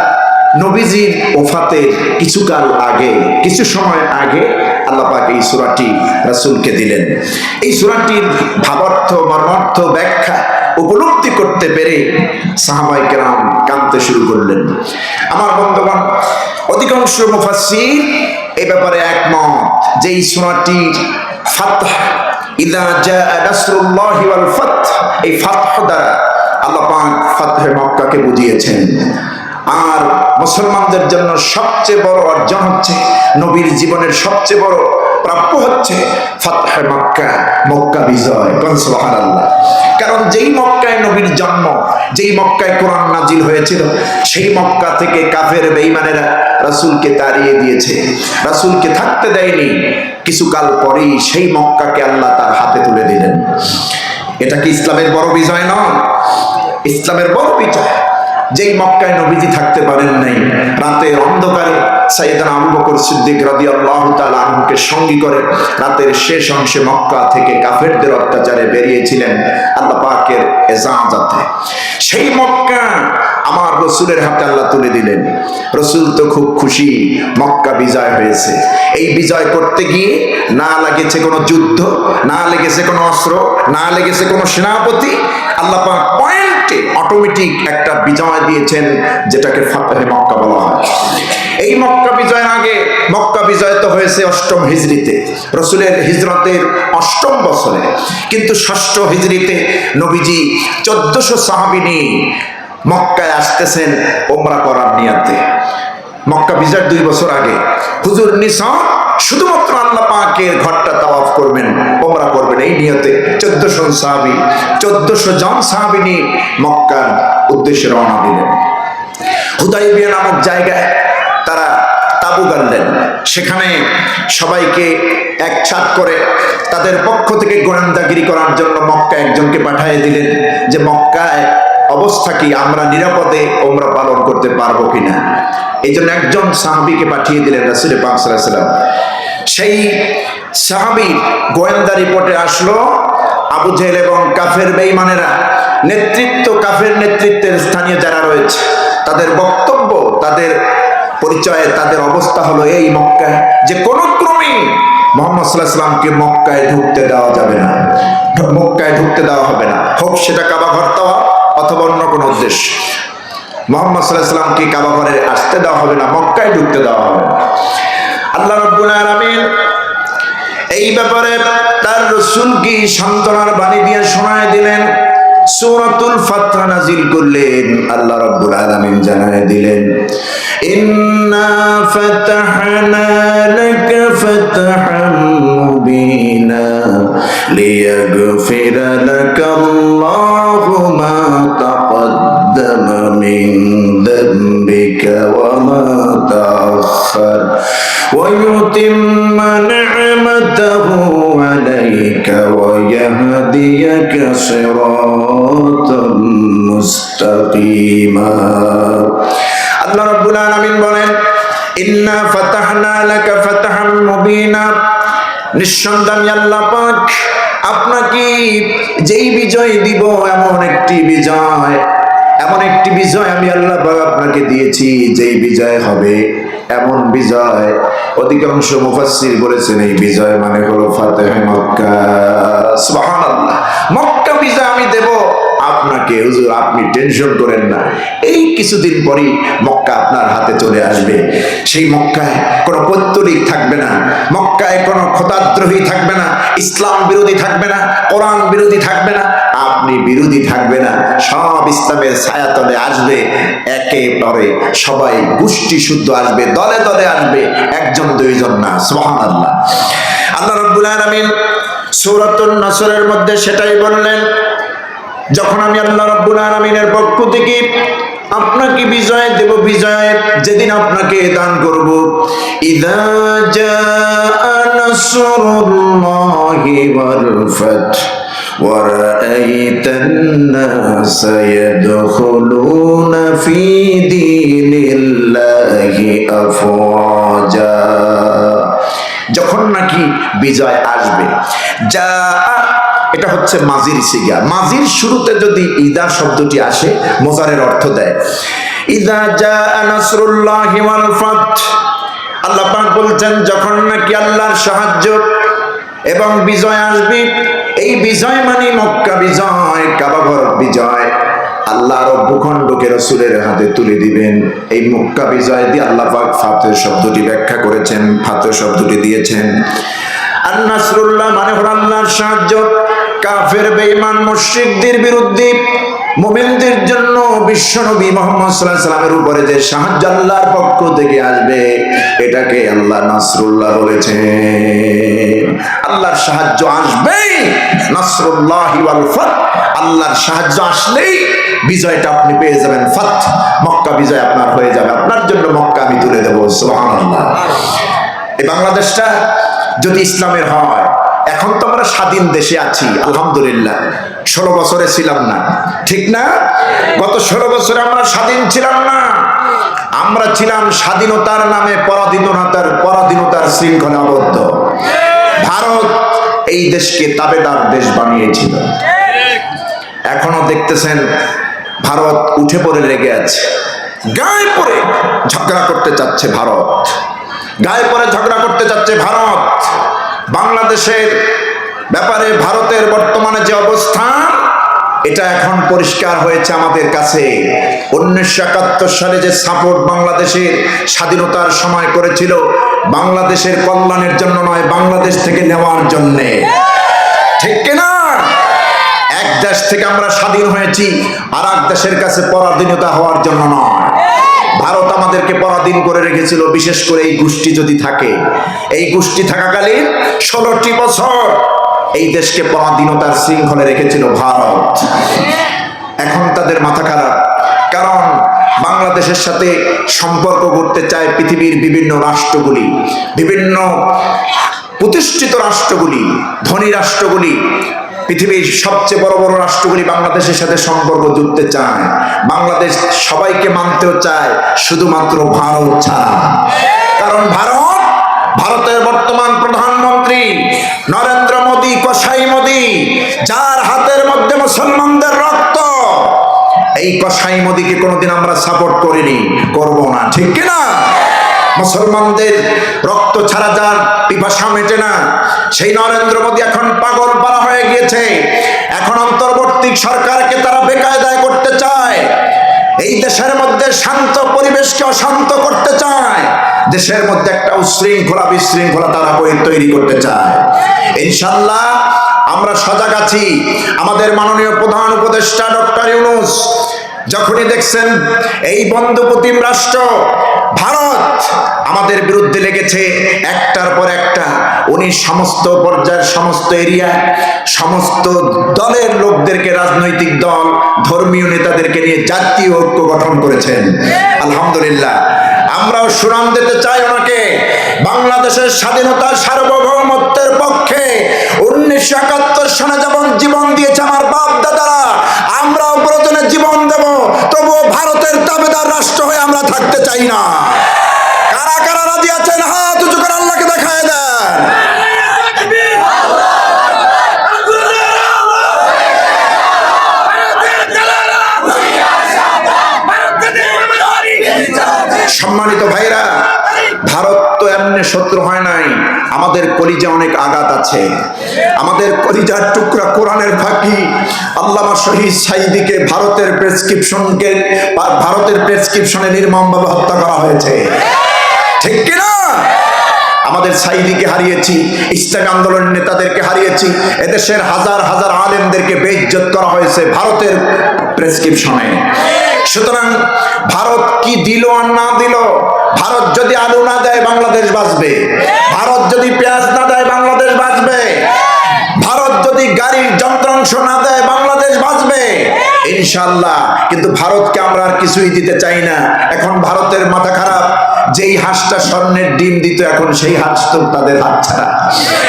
Speaker 1: নবীজির ওফাতের কিছু সময় আগে আল্লাহ পাক এই সূরাটি রাসূলকে দিলেন। এই সূরাটির ভাবার্থ, মর্মার্থ, ব্যাখ্যা উপলব্ধি করতে পেরে সাহাবায়ে কেরাম কাঁদতে শুরু করলেন। আমার বন্ধুগণ, অধিকাংশ মুফাসসির এই ব্যাপারে একমত যে এই সূরাটির ফাতহ, ইযা জাআ নাসরুল্লাহি ওয়াল ফাতহ, এই ফাতহ দ্বারা আল্লাহ পাক ফাতহে মক্কাকে বুঝিয়েছেন। আর মুসলমানদের জন্য সবচেয়ে বড় অর্জন হচ্ছে, নবীর জীবনের সবচেয়ে বড় প্রাপ্য হচ্ছে ফাতহে মক্কা, মক্কা বিজয়। সুবহানাল্লাহ। কারণ যেই মক্কায় নবীর জন্ম, যেই মক্কায় কোরআন নাজিল হয়েছিল, সেই মক্কা থেকে কাফের বেঈমানেরা রাসূলকে তাড়িয়ে দিয়েছে, রাসূলকে থাকতে দেয়নি। কিছুকাল পরেই সেই মক্কাকে আল্লাহ তার হাতে তুলে দিলেন। এটা কি ইসলামের বড় বিজয় নয়? ইসলামের বড় বিজয়। যেই মক্কায় নবীজি থাকতে পারেন নাই, রাতের অন্ধকারে সাইয়েদনা আবু বকর সিদ্দিক রাদিয়াল্লাহু তাআলা আনহুকে সঙ্গী করে রাতের শেষ অংশে মক্কা থেকে কাফেরদের অত্যাচারে বেরিয়েছিলেন আল্লাহ পাকের এজাজতে। সেই মক্কা আমার রাসূলের হাতে আল্লাহ তুলে দিলেন। রাসূল তো খুব খুশি, মক্কা বিজয় হয়েছে। এই বিজয় করতে গিয়ে না লেগেছে কোনো যুদ্ধ, না লেগেছে কোনো অস্ত্র, না লেগেছে কোনো সেনাপতি। আল্লাহ পাক পয়েন্টে অটোমেটিক একটা বিজয় দিয়েছেন, যেটাকে ফাতহে মক্কা বলা হয়। এই মক্কা বিজয়ের আগে, মক্কা বিজয় তো হয়েছে 8ম হিজরিতে, রাসূলের হিজরতের 8ম বছরে। কিন্তু 6ষ্ঠ হিজরিতে নবীজি 1400 সাহাবী নিয়ে মক্কায় আসতেছেন ওমরা করার নিয়তে। মক্কা বিজয়ের 2 বছর আগে হুজুর নিসা শুধুমাত্র আল্লাহ পাকের ঘরটা তাওয়াফ করবেন, ওমরা করবেন, এই নিয়তে 1400 জন সাহাবী নিয়ে মক্কার উদ্দেশ্যে রওনা দিলেন। হুদাইবিয়া নামক জায়গায় তারা তাবু গাড়লেন। সেখানে সবাইকে একসাথ করে তাদের পক্ষ থেকে গোয়েন্দাগিরি করার জন্য মক্কায় একজনকে পাঠিয়ে দিলেন, যে মক্কায় অবস্থা কি, আমরা নিরাপদে ওমরা পালন করতে পারবো কিনা। এই জন্য একজন সাহাবীকে পাঠিয়ে দিলেন রাসূল পাক সাল্লাল্লাহু আলাইহি ওয়াসাল্লাম। সেই সাহাবী গোয়েন্দা রিপোর্টে আসলো, আবু জেহেল এবং কাফের বেঈমানেরা কাফের নেতৃত্বের স্থানীয় যারা রয়েছে, তাদের বক্তব্য, তাদের পরিচয়ে, তাদের অবস্থা হলো এই মক্কায়, যে কোনো ক্রমেই মুহাম্মদ সাল্লাল্লাহু আলাইহি ওয়াসাল্লামকে মক্কায় ঢুকতে দেওয়া যাবে না, মক্কায় ঢুকতে দেওয়া হবে না, হোক সেটা কাবা ঘর তাওয়াফ অথবা অন্য কোনো উদ্দেশ্য। মুহাম্মদ সাল্লাল্লাহু আলাইহি ওয়াসাল্লামকে কাবা ঘরে আসতে দেওয়া হবে না, মক্কায় ঢুকতে দেওয়া হবে না। আল্লাহ রাব্বুল আলামিন এই ব্যাপারে তার রাসূলকে সান্ত্বনার বাণী দিয়ে শোনায় দিলেন। সূরাতুল ফাতহ নাজিল করলেন। আল্লাহ রাব্বুল আলামিন জানায় দিলেন, ইন্না ফাতাহনা লাকা ফাতহাম মুবিনা লিয়াগফিরা লাকা আল্লাহু মা তাকদ্দামা মিন যামবিকা ওয়া মা يؤخر ويتم نعمته عليك ويهديك صراطا مستقيما আল্লাহ রাব্বুল আলামিন বলেন ইন্না ফাতাহনা লাকা ফাতহাম মুবিনা নিঃসন্দেহে আল্লাহ পাক আপনাকে যেই বিজয় দিব এমন একটি বিজয় আমি আল্লাহ পাক আপনাকে দিয়েছি যেই বিজয় হবে এমন বিজয় অধিকাংশ মুফাসসির বলেছেন এই বিজয় মানে হলো ফাতহে মক্কা সুবহানাল্লাহ মক্কা বিজয় আমি দেব আপনাকে হুজুর আপনি টেনশন করেন না এই কিছুদিন পরেই মক্কা আপনার হাতে চলে আসবে সেই মক্কায় কোনো পৌত্তলিক থাকবে না মক্কায় কোনো খোদাদ্রোহী থাকবে না ইসলাম বিরোধী থাকবে না কোরআন বিরোধী থাকবে না আপনি বিরোধী থাকবে না সব ইসলামের ছায়াতলে আসবে একেবারে সবাই গোষ্ঠী শুদ্ধ আসবে দলে দলে আসবে একজন দুইজন না সুবহানাল্লাহ আল্লাহ রাব্বুল আলামিন সূরাতুন নাসরের মধ্যে সেটাই বললেন যখন আমি আল্লাহ রাব্বুল আলামিনের পক্ষ থেকে আপনাকে বিজয় দেব বিজয় যেদিন আপনাকে দান করব ইযা জাআ নাসরুল্লাহি ওয়াল ফাত ওয়া রাআইতান নাসা ইয়াদখুলুনা ফি দীনিল্লাহি আফওয়াজা যখন নাকি বিজয় আসবে যা এটা হচ্ছে মাজির সিগা মাজির শুরুতে যদি ইদা শব্দটি আসে মুজারের অর্থ দেয় ইদা জাআ নাসরুল্লাহি ওয়াল ফাত আল্লাহ পাক বলছেন যখন নাকি আল্লাহর সাহায্য এবং বিজয় আসবে এই বিজয় মানে মক্কা বিজয় কাবা ঘর বিজয় আল্লাহর ভূখণ্ডকে রাসূলের হাতে তুলে দিবেন এই মক্কা বিজয় দিয়ে আল্লাহ পাক ফাতহ শব্দটি ব্যাখ্যা করেছেন ফাতহ শব্দটি দিয়েছেন আর নাসরুল্লাহ মানে হলো আল্লাহর সাহায্য কাফের বেঈমান মুশরিকদের বিরুদ্ধে মুমিনদের জন্য বিশ্বনবী মুহাম্মদ সাল্লাল্লাহু আলাইহি ওয়াসাল্লামের উপরে যে সাহায্য আল্লাহর পক্ষ থেকে আসবে এটাকে আল্লাহ নাসরুল্লাহ বলেছেন আল্লাহর সাহায্য আসবেই নাসরুল্লাহি ওয়াল ফাত আল্লাহর সাহায্য আসলেই বিজয়টা আপনি পেয়ে যাবেন ফাত মক্কা বিজয় আপনার হয়ে যাবে আপনার জন্য মক্কা আমি তুলে দেব সুবহানাল্লাহ এই বাংলাদেশটা যদি ইসলামের হয় এখন তো আমরা স্বাধীন দেশে আছি আলহামদুলিল্লাহ 16 বছরে ছিলাম না ঠিক না গত 16 বছরে আমরা স্বাধীন ছিলাম না আমরা ছিলাম স্বাধীনতার নামে পরাধীনতার শৃঙ্খলে আবদ্ধ ভারত এই দেশকে তাবেদার দেশ বানিয়েছিল এখনো দেখতেছেন ভারত উঠে পড়ে লেগে আছে গায়ে পড়ে ঝগড়া করতে চাচ্ছে ভারত বাংলাদেশের ব্যাপারে ভারতের বর্তমানে যে অবস্থান এটা এখন পরিষ্কার হয়েছে আমাদের কাছে 1971 সালে যে সাপোর্ট বাংলাদেশের স্বাধীনতার সময় করেছিল বাংলাদেশের কল্যাণের জন্য নয় বাংলাদেশ থেকে নেওয়ার জন্য ঠিক কিনা এক দেশ থেকে আমরা স্বাধীন হয়েছি আর এক দেশের কাছে পরাধীনতা হওয়ার জন্য নয় ভারত আমাদেরকে পরাধীন করে রেখেছিল বিশেষ করে এই গোষ্ঠী যদি থাকে এই গোষ্ঠী থাকাকালীন 16টি বছর এই দেশকে পরাধীনতার শৃঙ্খলে রেখেছিল ভারত এখন তাদের মাথা খারাপ কারণ বাংলাদেশের সাথে সম্পর্ক করতে চায় পৃথিবীর বিভিন্ন রাষ্ট্রগুলি বিভিন্ন প্রতিষ্ঠিত রাষ্ট্রগুলি ধনী রাষ্ট্রগুলি পৃথিবীর সবচেয়ে বড় বড় রাষ্ট্রগুলি বাংলাদেশের সাথে সম্পর্ক জুড়তে চায় বাংলাদেশ সবাইকে মানতেও চায় শুধুমাত্র ভারত ছাড়া কারণ ভারতের বর্তমান প্রধানমন্ত্রী নরেন্দ্র মোদী কসাই মোদী যার হাতের মধ্যে মুসলমানদের রক্ত এই কসাই মোদীকে কোনোদিন আমরা সাপোর্ট করিনি করব না ঠিক কিনা মুসলমানদের রক্ত ছাড়া যার পিপাসা মেটে না সেই নরেন্দ্র মোদী এখন পাগল পারা হয়ে গিয়েছে এখন অন্তর্বর্তী সরকারকে তারা বেকায়দায় করতে চায় এই দেশের মধ্যে শান্ত পরিবেশকে অশান্ত করতে চায় দেশের মধ্যে একটা উশৃঙ্খলা বিশৃঙ্খলা তারা তৈরি করতে চায় ইনশাআল্লাহ আমরা সজাগ আছি আমাদের মাননীয় প্রধান উপদেষ্টা ডক্টর ইউনূস যখনই দেখছেন এই বন্ধুপ্রতিম রাষ্ট্র ভারত আমাদের বিরুদ্ধে লেগেছে একটার পর একটা উনি সমস্ত পর্যায়ের সমস্ত এরিয়া সমস্ত দলের লোকদেরকে রাজনৈতিক দল ধর্মীয় নেতাদেরকে নিয়ে জাতীয় ঐক্য গঠন করেছেন আলহামদুলিল্লাহ আমরাও সুনাম দিতে চাই ওনাকে। বাংলাদেশের স্বাধীনতার সার্বভৌমত্বের পক্ষে 1971 সনে যেমন জীবন দিয়েছে আমার বাপ দাদারা, আমরাও প্রয়োজনে জীবন দেব, তবুও ভারতের দাবিদার রাষ্ট্র হয়ে আমরা থাকতে চাই না। কারা কারা রাজি আছেন হাত উঁচু করে আল্লাহকে দেখায় দেন। সম্মানিত ভাইরা, ভারত তো এমনি শত্রু হয় নাই, আমাদের কলিজা অনেক আঘাত আছে। আমাদের কলিজার টুকরা কোরআনের ফাঁকি আল্লামা শহীদ সাইদিকে ভারতের প্রেসক্রিপশনে নির্মমভাবে হত্যা করা হয়েছে, ঠিক কিনা? আমাদের সাইদিকে হারিয়েছি, ইসলামী আন্দোলনের নেতাদেরকে হারিয়েছি, এদেশের হাজার হাজার আলেমদেরকে বেইজ্জত করা হয়েছে ভারতের প্রেসক্রিপশনে। সুতরাং ভারত কি দিল আর না দিল, ভারত যদি আলু না দেয় বাংলাদেশ বাঁচবে, ভারত যদি পেঁয়াজ না দেয় বাংলাদেশ বাঁচবে, ভারত যদি গাড়ির যন্ত্রাংশ না দেয় বাংলাদেশ বাঁচবে ইনশাআল্লাহ। কিন্তু ভারতকে আমরা আর কিছুই দিতে চাই না। এখন ভারতের মাথা খারাপ, যেই হাঁসটা স্বর্ণের ডিম দিত এখন সেই হাঁস তো তাদের হাত ছাড়া।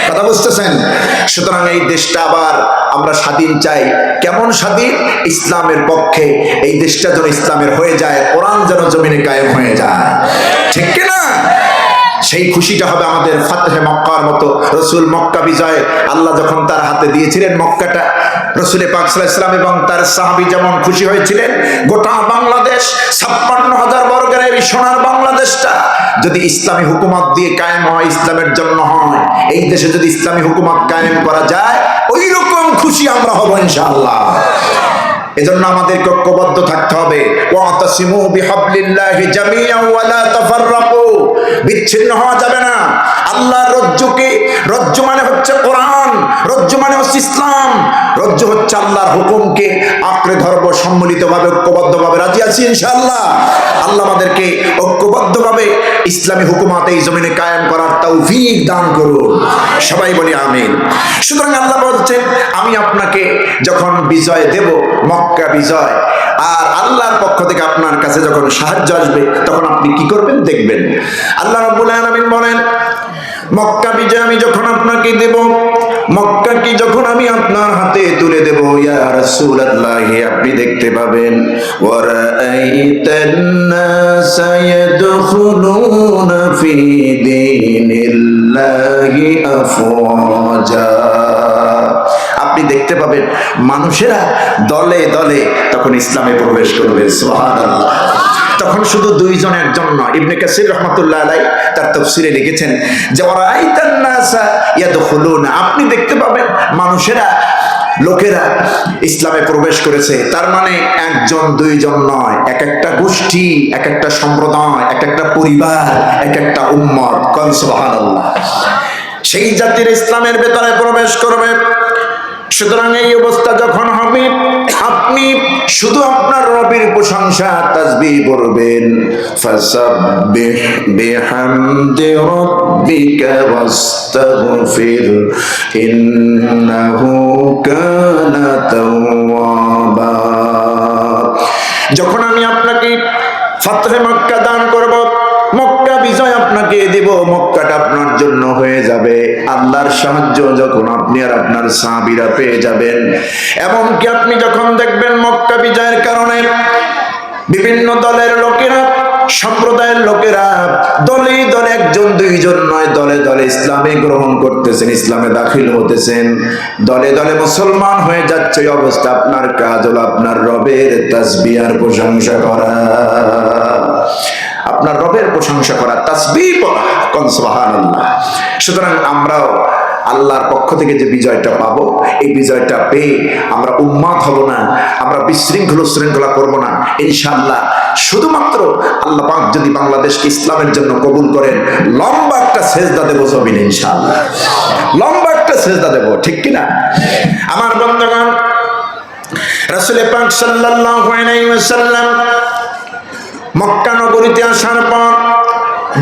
Speaker 1: কথা বুঝতেছেন? সুতরাং এই দেশটা আবার আমরা স্বাধীন চাই। কেমন স্বাধীন? ইসলামের পক্ষে এই দেশটা যেন ইসলামের হয়ে যায়, কোরআন যেন জমিনে কায়েম হয়ে যায়, ঠিক কিনা? সেই খুশিটা হবে আমাদের ফাতহে মক্কার মতো। রসুল মক্কা বিজয় আল্লাহ যখন তার হাতে দিয়েছিলেন মক্কাটা, রসুল পাক সাল্লাল্লাহু আলাইহি ওয়াসাল্লাম এবং তার সাহাবী যেমন খুশি হয়েছিলেন, গোটা বাংলাদেশ 56,000 বর্গের এই সোনার বাংলাদেশটা যদি ইসলামী হুকুমত দিয়ে কায়েম হয়, ইসলামের জন্য হয়, এই দেশে যদি ইসলামী হুকুমত কায়েম করা যায়, ওই রকম খুশি আমরা হব ইনশাআল্লাহ। এজন্য আমাদেরকে ঐক্যবদ্ধ থাকতে হবে। ওয়াতাসিমু বিহাবলিল্লাহি জামিআন ওয়া লা তাফাররাকু, বিচ্ছিন্ন হওয়া যাবে না। আল্লাহর রজ্জু মানে হচ্ছে কোরআন, রজ্জু মানে হচ্ছে ইসলাম, রজ্জু হচ্ছে আল্লাহর হুকুমকে আঁকড়ে ধরবো সম্মিলিতভাবে, ঐক্যবদ্ধভাবে। রাজি আছি ইনশাআল্লাহ? আল্লাহ আমাদেরকে ঐক্যবদ্ধভাবে ইসলামী হুকুমত এই জমিনে কায়েম করার তৌফিক দান করুন, সবাই বলি আমিন। সুতরাং আল্লাহ বলছেন আমি আপনাকে যখন বিজয় দেব, মক্কা বিজয়, আর আল্লাহর পক্ষ থেকে আপনার কাছে যখন সাহায্য আসবে তখন আপনি কি করবেন দেখবেন। আল্লাহ রাব্বুল আলামিন বলেন মক্কা বিজয় আমি যখন আপনাকে দেব, মক্কা কি যখন আমি আপনার হাতে তুলে দেব, ইয়া রাসূলুল্লাহ আপনি দেখতে পাবেন ওয়া রাআইতান নাসা ইয়াদখুলুনা ফি দীনিল্লাহি আফওয়াজা, আপনি দেখতে পাবেন মানুষেরা দলে দলে তখন ইসলামে প্রবেশ করবে। সুবহানাল্লাহ। তখন শুধু দুইজন একজন নয়। ইবনে কাসির রাহমাতুল্লাহ আলাইহি তার তাফসীরে লিখেছেন যে ওয়ারাআইতান নাসা ইয়াদখুলুনা, আপনি দেখতে পাবেন মানুষেরা, লোকেরা ইসলামে প্রবেশ করেছে। তার মানে একজন দুইজন নয়, এক একটা গোষ্ঠী, এক একটা সম্প্রদায়, এক একটা পরিবার, এক একটা উম্মত। কোন সুবহানাল্লাহ। সেই জাতির ইসলামের ভেতরে প্রবেশ করবে। সুতরাং এই অবস্থা যখন হবে, আপনি শুধু আপনার রবের প্রশংসা তাসবিহ পড়বেন, ফাসাব্বিহ বিহামদি রাব্বিকা ওয়াস্তাগফির ইন্নাহু কানা তাওয়াবা। যখন আমি আপনাকে ফাতহে মক্কা দান করব, মক্কা বিজয় আপনাকে দেব, মক্কাটা আপনার জন্য হয়ে যাবে, আল্লাহর সাহায্য যখন আপনি আর আপনার সাহাবীরা পেয়ে যাবেন, এমনকি আপনি যখন দেখবেন মক্কা বিজয়ের কারণে বিভিন্ন দলের লোকেরা, সম্প্রদায়ের লোকেরা দলে দলে, একজন দুইজন নয়, দলে দলে ইসলামে গ্রহণ করতেছেন, ইসলামে দাখিল হতেছেন, দলে দলে মুসলমান হয়ে যাচ্ছে, এই অবস্থা আপনার কাজ হলো আপনার রবের তাসবিহ আর প্রশংসা করা, আপনার রবের প্রশংসা করা, তাসবিহ পড়া। কোন সুবহানাল্লাহ। সুতরাং আমরাও আল্লাহর পক্ষ থেকে যে বিজয়টা পাবো, এই বিজয়টা পেয়ে আমরা উম্মাত হব না, আমরা শৃঙ্খলা করব না ইনশাআল্লাহ। শুধুমাত্র আল্লাহ পাক যদি বাংলাদেশকে ইসলামের জন্য কবুল করেন, লম্বা একটা সেজদা দেব জমিনে ইনশাআল্লাহ, লম্বা একটা সেজদা দেব, ঠিক কিনা? আমার বন্ধুগণ, রাসূল পাক সাল্লাল্লাহু আলাইহি ওয়াসাল্লাম মক্কা নগরীতে আসার পর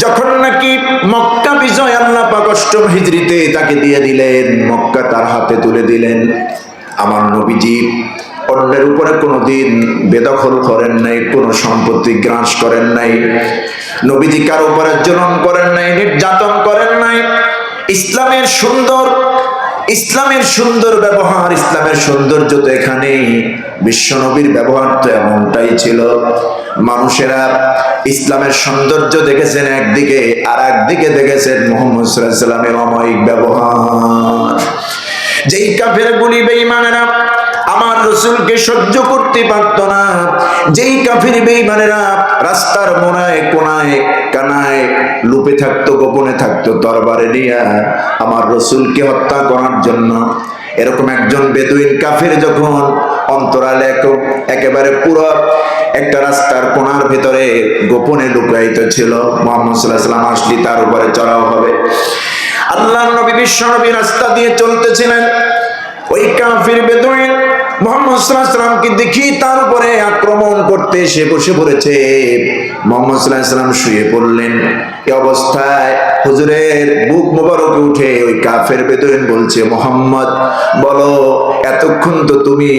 Speaker 1: যখন নাকি মক্কা বিজয় আল্লাহ পাক 8ম হিজরিতে তাকে দিয়ে দিলেন, মক্কা তার হাতে তুলে দিলেন, আমার নবীজি অন্যের উপরে কোনোদিন বেদখল করেন নাই, কোনো সম্পত্তি গ্রাস করেন নাই। নবীজি কারো উপরে জুলুম করেন নাই, নির্যাতন করেন নাই। ইসলামের সুন্দর ব্যবহার, ইসলামের সৌন্দর্য তো এখানেই। বিশ্ব নবীর ব্যবহার তো এমনটাই ছিল। মানুষেরা ইসলামের সৌন্দর্য দেখেছেন একদিকে, আর একদিকে দেখেছেন মুহাম্মদ সাল্লাল্লাহু আলাইহি ওয়াসাল্লামের অমায়িক ব্যবহার। যেই কাফেরগুলি বেঈমানেরা আমার রাসূলকে সহ্য করতে পারত না, যেই কাফির বেঈমানেরা রাস্তার মোড়ায় কোনায় কানায় লুপে থাকতো, গোপনে থাকতো তরবারে নিয়ে আমার রাসূলকে হত্যা করার জন্য, এরকম একজন বেদুইন কাফির যখন অন্তরালে একেবারে পুরো একটা রাস্তার কোণার ভিতরে গোপনে লুকায়িত ছিল, মুহাম্মদ সাল্লাল্লাহু আলাইহি ওয়াসাল্লাম আসলে তার উপরে চড়াও হবে। আল্লাহর নবী বিশ্ব নবী রাস্তা দিয়ে চলতেছিলেন, ওই কাফির বেদুইন মুহাম্মদ সাল্লাল্লাহু আলাইহি ওয়াসাল্লামকে দেখি তার উপরে আক্রমণ করতে এসে বসে পড়েছে। মুহাম্মদ সাল্লাল্লাহু আলাইহি ওয়াসাল্লাম শুয়ে পড়লেন। এই অবস্থায় হুজুরের বুক মোবারকে উঠে ওই কাফের বেদুইন বলছে, মুহাম্মদ বলো, এতক্ষণ তো তুমি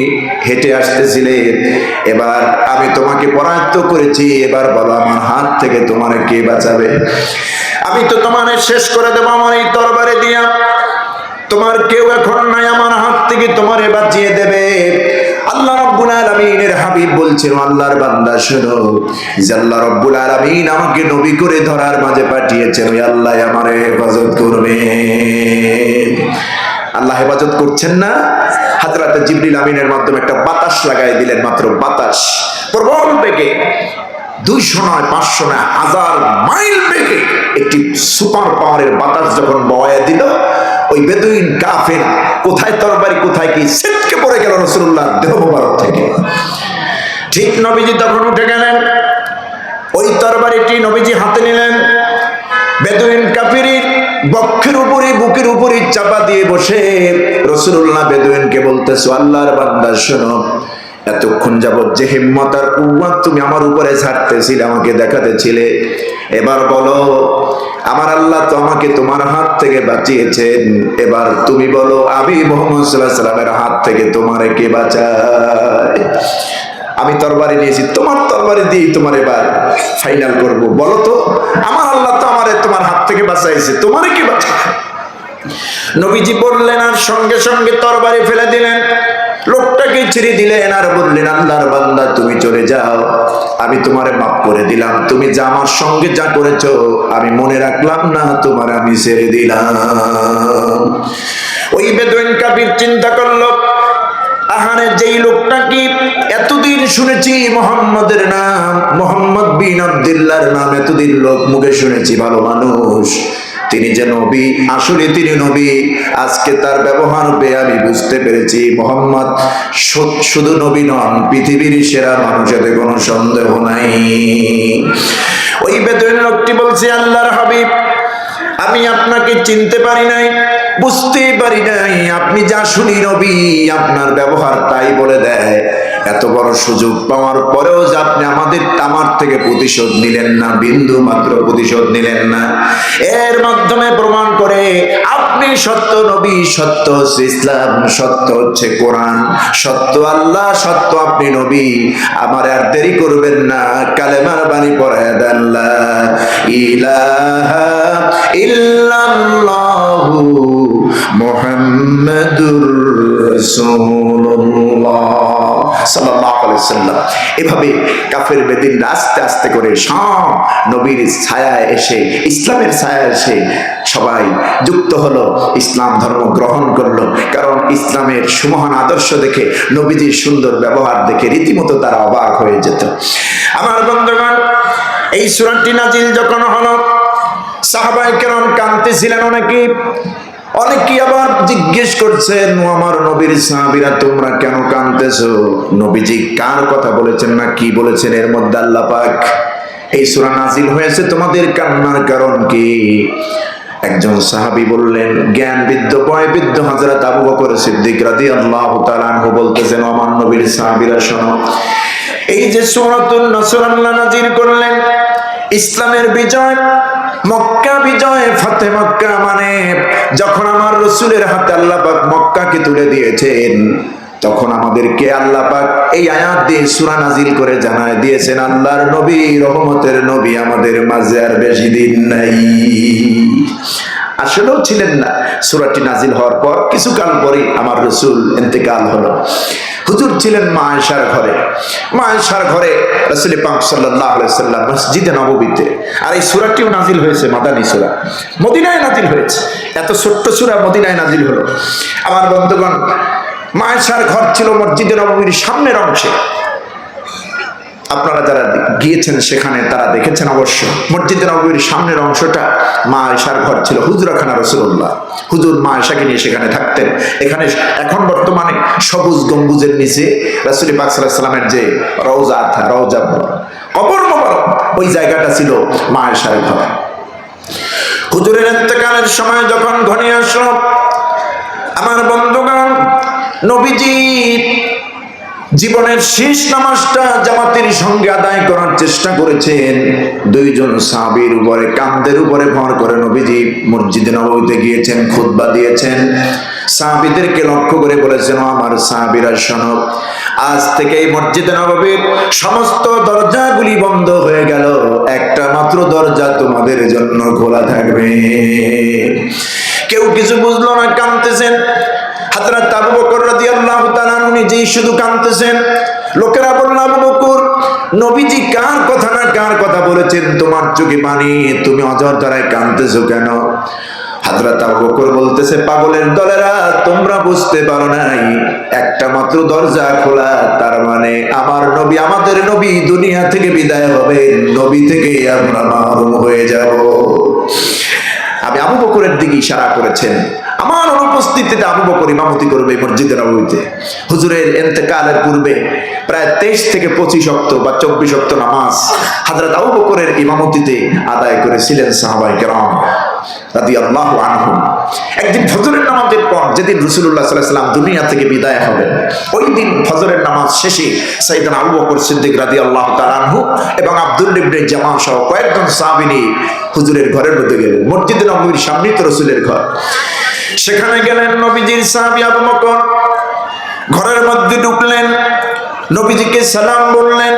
Speaker 1: হেঁটে আসতেছিলে, এবার আমি তোমাকে পরাজিত করেছি, এবার বলো আমার হাত থেকে তোমারে কে বাঁচাবে? আমি তো তোমারে শেষ করে দেব আমার এই তরবারি দিয়া, তোমার কেউ এখন নাই আমার হাত থেকে তোমারে বাঁচিয়ে দেবে। আল্লাহ রাব্বুল আলামিনের হাবিব বলছেন, আল্লাহর বান্দা শোনো, যে আল্লাহ রাব্বুল আলামিন আমাকে নবী করে ধরার মাঝে পাঠিয়েছেন, ওই আল্লাহ আমারে হেফাজত করবে। আল্লাহ হেফাজত করছেন না? হযরত জিবরিল আমিনের মাধ্যমে একটা বাতাস লাগাই দিলেন, মাত্র বাতাস, প্রবল বেগে 200 নয় 500 নয় 1000 মাইল বেগে একটি সুপার পাওয়ারের বাতাস যখন বয়ে দিল, ওই বেদুইন কাফের কোথায় তরবারি কোথায় কি ছিটকে পড়ে গেল রাসূলুল্লাহর দেহ মোবারক থেকে। ঠিক নবীজি তখন উঠে গেলেন, ওই তরবারিটি নবীজি হাতে নিলেন, বেদুইন কাফিরের বক্ষের উপরে বুকের উপরে চাপা দিয়ে বসে রাসূলুল্লাহ বেদুইনকে বলতেছে, আল্লাহর বান্দা শোনো, এতক্ষণ যাবত যে হিম্মত আর কুওয়াত তুমি আমার উপরে ছাড়তেছিলে, আমাকে দেখাতেছিলে, এবার বলো আমার আল্লাহ তো আমাকে তোমার হাত থেকে বাঁচিয়েছেন, এবার তুমি বলো আমি মুহাম্মদ সাল্লাল্লাহু আলাইহি ওয়াসাল্লামের হাত থেকে তোমারে কে বাঁচায়? আমি তরবারি নিয়েছি, তোমার তরবারি দিয়ে তোমার এবার ফাইনাল করব, বলো তো আমার আল্লাহ তো আমারে তোমার হাত থেকে বাঁচাইছে, তোমারে কে বাঁচায়? নবীজি বললেন, আর সঙ্গে সঙ্গে তরবারি ফেলে দিলেন, লোকটাকে ছেড়ে দিলেন, আর বললেন, আল্লাহর বান্দা তুমি চলে যাও, আমি তোমারে মাফ করে দিলাম, তুমি যা আমার সঙ্গে যা করেছো আমি মনে রাখলাম না, তোমার আমি ছেড়ে দিলাম। ওই বেদুইন কাফির চিন্তা করলো, আহারে যেই লোকটা কি এতদিন শুনেছি মুহাম্মদের নাম, মুহাম্মদ বিন আব্দুল্লাহর নাম এতদিন লোক মুখে শুনেছি, ভালো মানুষ, তিনি যে নবী, আসলে তিনি নবী, আজকে তার ব্যবহার পেয়ে আমি বুঝতে পেরেছি মুহাম্মদ শুধু নবী নন, পৃথিবীর সেরা মানুষ, এতে কোনো সন্দেহ নাই। ওই বেদুইন লোকটি বলছে, আল্লাহর হাবিব, আমি আপনাকে চিনতে পারি নাই, বুঝতে পারি নাই, আপনি যা শুনি নবী, আপনার ব্যবহার তাই বলে দেয়। এত বড় সুযোগ পাওয়ার পরেও যে আপনি আমার থেকে প্রতিশোধ নিলেন না, বিন্দু মাত্র প্রতিশোধ নিলেন না, এর মাধ্যমে প্রমাণ করে আপনি সত্য নবী, সত্য হচ্ছে ইসলাম, সত্য হচ্ছে কোরআন, সত্য আল্লাহ, সত্য আপনি নবী। আমার আর দেরি করবেন না, কালেমার বাণী পড়ায় দেন, লা ইলাহা ইল্লাল্লাহু মুহাম্মাদুর রাসূলুল্লাহ সাল্লাল্লাহু আলাইহি ওয়াসাল্লাম। এভাবে কাফের বেদিনরা আস্তে আস্তে করে সব নবীর ছায়ায় এসে, ইসলামের ছায়ায় এসে সবাই যুক্ত হলো, ইসলাম ধর্ম গ্রহণ করলো। কারণ ইসলামের সুমহান আদর্শ দেখে, নবীজির সুন্দর ব্যবহার দেখে রীতিমতো তারা অবাক হয়ে যেত। আমার বন্ধুগণ, এই সূরাটি নাজিল যখন হলো, সাহাবায়ে কেরাম কাঁদতেছিলেন, অনেকেই আবার জিজ্ঞেস করছেন, আমার নবীর সাহাবীরা তোমরা কেন কাঁদতেছো? নবীজি কার কথা বলেছেন না কি বলেছেন, এর মধ্যে আল্লাহ পাক এই সূরা নাজিল হয়েছে, তোমাদের কান্নার কারণ কি? একজন সাহাবী বললেন, জ্ঞানবিদ্ধ বয়বৃদ্ধ হযরত আবু বকর সিদ্দিক রাদিয়াল্লাহু তাআলা আনহু বলতেছেন, আমার নবীর সাহাবীরা শোনো, এই যে সূরাতুন নসর আল্লাহ নাজিল করলেন, ইসলামের বিজয়, মক্কা বিজয়, ফাতে মক্কা, মানে যখন আমার রাসূলের হাতে আল্লাহ পাক মক্কাকে তুলে দিয়েছেন, তখন আমাদেরকে আল্লাহ পাক এই আয়াত দিয়ে সূরা নাজিল করে জানায় দিয়েছেন, আল্লাহর নবী, রহমতের নবী আমাদের মাঝে আর বেশি দিন নাই। আসলেও ছিলেন না। সূরাটি নাজিল হওয়ার পর কিছুকাল পরে আমার রাসূল ইন্তেকাল হলো। হুজুর ছিলেন মা আয়েশার ঘরে। মা আয়েশার ঘরে রাসূল পাক সাল্লাল্লাহু আলাইহি সাল্লাম মসজিদে নববীতে। আর এই সূরাটিও নাজিল হয়েছে মাদানী সূরা, মদিনায় নাজিল হয়েছে। এত ছোট্ট সূরা মদিনায় নাজিল হলো। আমার বন্ধুগণ, মা আয়েশার ঘর ছিল মসজিদে নববীর সামনের অংশে। আপনারা যারা গিয়েছেন সেখানে তারা দেখেছেন অবশ্য, মসজিদে নববীর সামনের অংশটা মা আয়েশার ঘর ছিল। হুজরাখানা রাসূলুল্লাহ, হুজুর মা আয়েশাকে নিয়ে সেখানে থাকতেন। এখানে এখন বর্তমানে সবুজ গম্বুজের নিচে রাসূল পাক সাল্লাল্লাহু আলাইহি সাল্লামের যে রওজা, কবর মোবারক, ওই জায়গাটা ছিল মা আয়েশার ঘর। হুজুরের ইন্তেকালের সময় যখন ঘনিয়ে আসলো, আমার বন্ধুগণ, নবীজি জীবনের শেষ নামাজটা জামাতের সঙ্গে আদায় করার চেষ্টা করেছেন। দুইজন সাহাবীর উপরে, কাঁধের উপরে ভর করে নবীজি মসজিদে নববীতে গিয়েছেন, খুতবা দিয়েছেন। সাহাবীদেরকে লক্ষ্য করে বলেছেন, আমার সাহাবীরা শোনো, আজ থেকে এই মসজিদে নববীর সমস্ত দরজাগুলি বন্ধ হয়ে গেল, একটা মাত্র দরজা তোমাদের জন্য খোলা থাকবে। কেউ কিছু বুঝলো না, কাঁদতেছেন। হযরত আবু বকর রাদিয়াল্লাহু তাআলা নিজেই শুধু কাঁদতেছেন। লোকেরা বলল, আবু বকর, নবীজি কার কথা না কার কথা বলেছেন, তোমার চোখে পানি, তুমি অযথায় কাঁদতেছো কেন? হযরত আবু বকর বলতেছে, পাগলের দলেরা, তোমরা বুঝতে পারো নাই, একটা মাত্র দরজা খোলা, তার মানে আমার নবী, আমাদের নবী দুনিয়া থেকে বিদায় হবে, নবী থেকে আমরা মাহরুম হয়ে যাব। আমি আবু বকরের দিকে ইশারা করেছেন। আমার অনুপস্থিতিতে আবু বকর ইমামতি করবে মসজিদে নববীতে। হুজুরের ইন্তেকালের পূর্বে প্রায় 23 থেকে 25 ওয়াক্ত বা 24 ওয়াক্ত নামাজ হযরত আবু বকরের ইমামতিতে আদায় করেছিলেন সাহাবায়ে কেরাম রাদিয়াল্লাহু আনহুম। একদিন ফজরের নামাজের পর, যেদিন রাসূলুল্লাহ সাল্লাল্লাহু আলাইহি ওয়াসাল্লাম দুনিয়া থেকে বিদায় হবেন, ওই দিন ফজরের নামাজ শেষে সাইয়েদনা আবু বকর সিদ্দিক রাদিয়াল্লাহু তাআলা আনহু এবং আব্দুল্লাহ ইবনে জামা সহ কয়েকজন সাহাবী নিয়ে হুজুরের ঘরের মধ্যে গেলেন। মসজিদে নববীর সামনেই তো রাসূলের ঘর। সেখানে গেলেন, নবীজির সাহাবী আবু বকর ঘরের মধ্যে ঢুকলেন, নবীজিকে সালাম বললেন,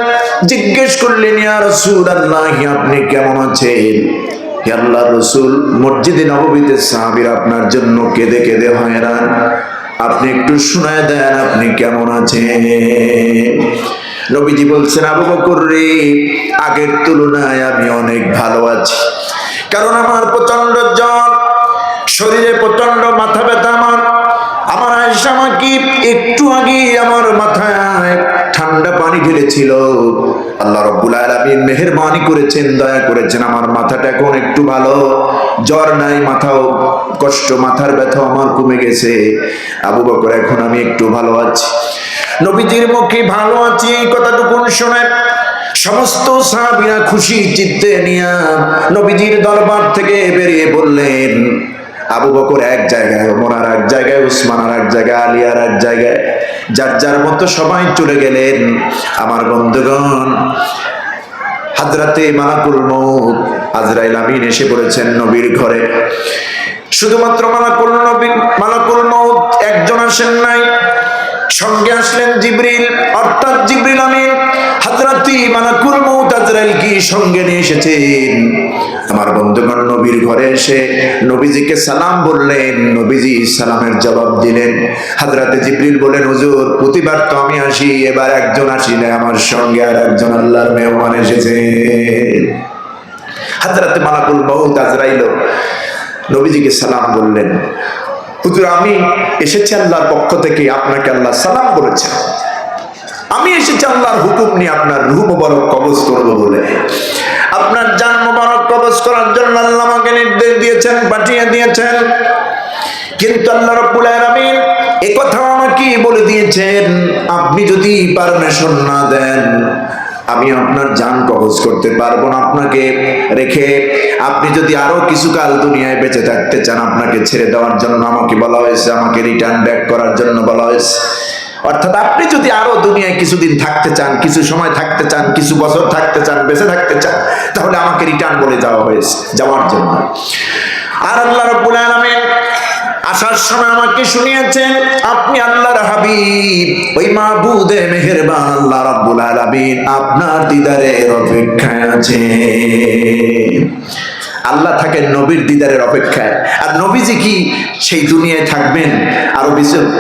Speaker 1: জিজ্ঞেস করলেন, ইয়া রাসূলুল্লাহ, আপনি কেমন আছেন? হে আল্লাহর রাসূল, মসজিদে নববীতে সাহাবীরা আপনার জন্য কেঁদে কেঁদে হয়রান, আপনি একটু শোনায় দেন আপনি কেমন আছেন। নবীজি বলছেন, আবু বকর রে, আগের তুলনায় আমি অনেক ভালো আছি, কারণ আমার প্রচন্ড জ্বর, শরীরে প্রচন্ড মাথা ব্যথা। আমার আয়েশা আমাকে একটু আগে আমার মাথায় ঠান্ডা পানি ঢেলেছিল। আল্লাহ রাব্বুল আলামিন মেহেরবানি করেছেন, দয়া করেছেন, আমার মাথাটা এখন একটু ভালো, জ্বর নাই, মাথাও কষ্ট, মাথার ব্যথা আমার কমে গেছে। আবু বকর, এখন আমি একটু ভালো আছি। নবীজির মুখে ভালো আছি এই কথাটুকু শুনে সমস্ত সাহাবীরা খুশি চিত্তে নিয়ে নবীজির দরবার থেকে বেরিয়ে বললেন। আবু বকর এক জায়গায়, ওমর আর এক জায়গায়, উসমান আর এক জায়গায়, আলী আর এক জায়গায়, যার যার মতো সবাই চলে গেলেন। আমার বন্ধুগণ, হযরতে মালাকুল মউত আজরাইল আমিন এসে পড়েছেন নবীর ঘরে। শুধুমাত্র মালাকুল মউত একজন আসেন নাই, সঙ্গে আসলেন জিবরিল, অর্থাৎ জিবরিল আমিন হযরতে মালাকুল মউত আজরাইলকে সঙ্গে নিয়ে এসেছেন। আমার বন্ধুগণ, নবীর ঘরে এসে নবীজিকে সালাম বললেন, নবীজি সালামের জবাব দিলেন। হযরতে জিবরিল বলেন, হুজুর, প্রতিবার তো আমি আসি, এবার একজন আসিলে আমার সঙ্গে আর একজন আল্লাহর মেহমান এসেছে। হযরতে মালাকুল মউত আজরাইল নবীজিকে সালাম বললেন, হুজুর, আমি এসেছি আল্লাহর পক্ষ থেকে, আপনাকে আল্লাহ সালাম বলেছেন, আমি এসেছি আল্লাহর হুকুম নিয়ে আপনার রূহ মুবারক কবজ করব বলে। আপনার জান মুবারক কবজ করার জন্য আল্লাহ আমাকে নির্দেশ দিয়েছেন, পাঠিয়ে দিয়েছেন। কিন্তু আল্লাহ রাব্বুল আলামিন এই কথা আমাকে বলে দিয়েছেন, আপনি যদি পারমিশন না দেন, আমি আপনার জান কবজ করতে পারবো না আপনাকে রেখে। আপনি যদি আরো কিছুকাল দুনিয়ায় বেঁচে থাকতে চান, আপনাকে ছেড়ে দেওয়ার জন্য আমাকে বলা হয়েছে, আমাকে রিটার্ন ব্যাক করার জন্য বলা হয়েছে। অর্থাৎ আপনি যদি আরো দুনিয়ায় কিছুদিন থাকতে চান, কিছু সময় থাকতে চান, কিছু বছর থাকতে চান, বেঁচে থাকতে চান, তাহলে আমাকে রিটার্ন বলে যাওয়া হয়েছে, যাওয়ার জন্য। আর আল্লাহ রাব্বুল আলামিন আসার সময় আমাকে শুনিয়েছেন আপনি আল্লাহর হাবিব, ওই মাহবুবে মেহেরবান আল্লাহ রাব্বুল আলামিন আপনার দিদারের অপেক্ষায় আছেন। আল্লাহ থাকেন নবীর দিদারের অপেক্ষায়, আর নবীজি কি সেই দুনিয়ায় থাকবেন আরো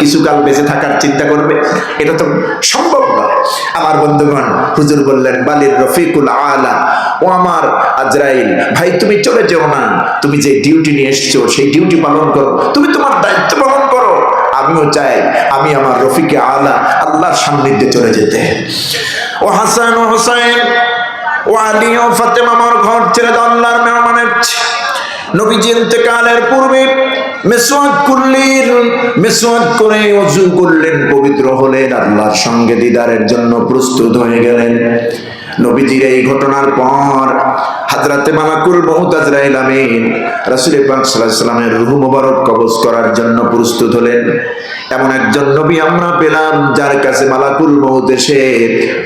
Speaker 1: কিছুকাল বেঁচে থাকার চিন্তা করবে? এটা তো সম্ভব নয়। আমার বন্ধুগণ, হুজুর বললেন বালির রফিকুল আলা, ও আমার আজরাইল ভাই, তুমি চলে যেও না, তুমি যে ডিউটি নিয়ে এসছো সেই ডিউটি পালন করো, তুমি তোমার দায়িত্ব পালন করো। আমিও চাই আমি আমার রফিকে আলা আল্লাহর সান্নিধ্যে চলে যেতে। ও হাসান ও হোসাইন ও আলী ও ফাতেমা, আমার ঘর ছেড়ে দাও, আল্লাহর মেহমানের। নবীজি ইন্তেকালের পূর্বে মেসওয়াক করে ওযু করলেন, পবিত্র হলেন, আল্লাহর সঙ্গে দিদারের জন্য প্রস্তুত হয়ে গেলেন। নবীজির এই ঘটনার পর হযরতে মালাকুল মউত আজরাইল আমিন রাসূল পাক সাল্লাল্লাহু আলাইহি সাল্লামের রূহ মুবারক কবজ করার জন্য প্রস্তুত হলেন। এমন একজন নবী আমরা পেলাম যার কাছে মালাকুল মউত এসে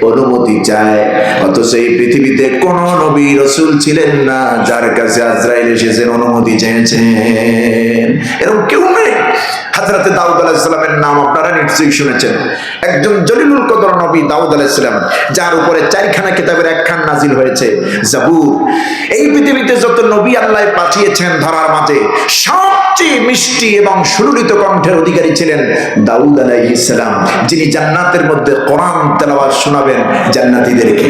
Speaker 1: অনুমতি চায়, অথচ এই পৃথিবীতে কোন নবী রাসূল ছিলেন না যার কাছে আজরাইল এসেছেন অনুমতি চেয়েছেন। এরকম কেউ নেই। হযরতে দাউদ আলাইহিস সালামের নাম আপনারা নিশ্চয়ই শুনেছেন। একজন জলিলুল কদর নবী দাউদ আলাইহিস সালাম, যার উপরে 4খানা কিতাবের 1খান নাজিল হয়েছে, জাবুর। এই পৃথিবীতে যত নবী আল্লাহ পাঠিয়েছেন ধরার মাঝে সবচেয়ে মিষ্টি এবং সুললিত কণ্ঠের অধিকারী ছিলেন দাউদ আলাইহিস সালাম, যিনি জান্নাতের মধ্যে কোরআন তেলাওয়াত শোনাবেন জান্নাতীদেরকে।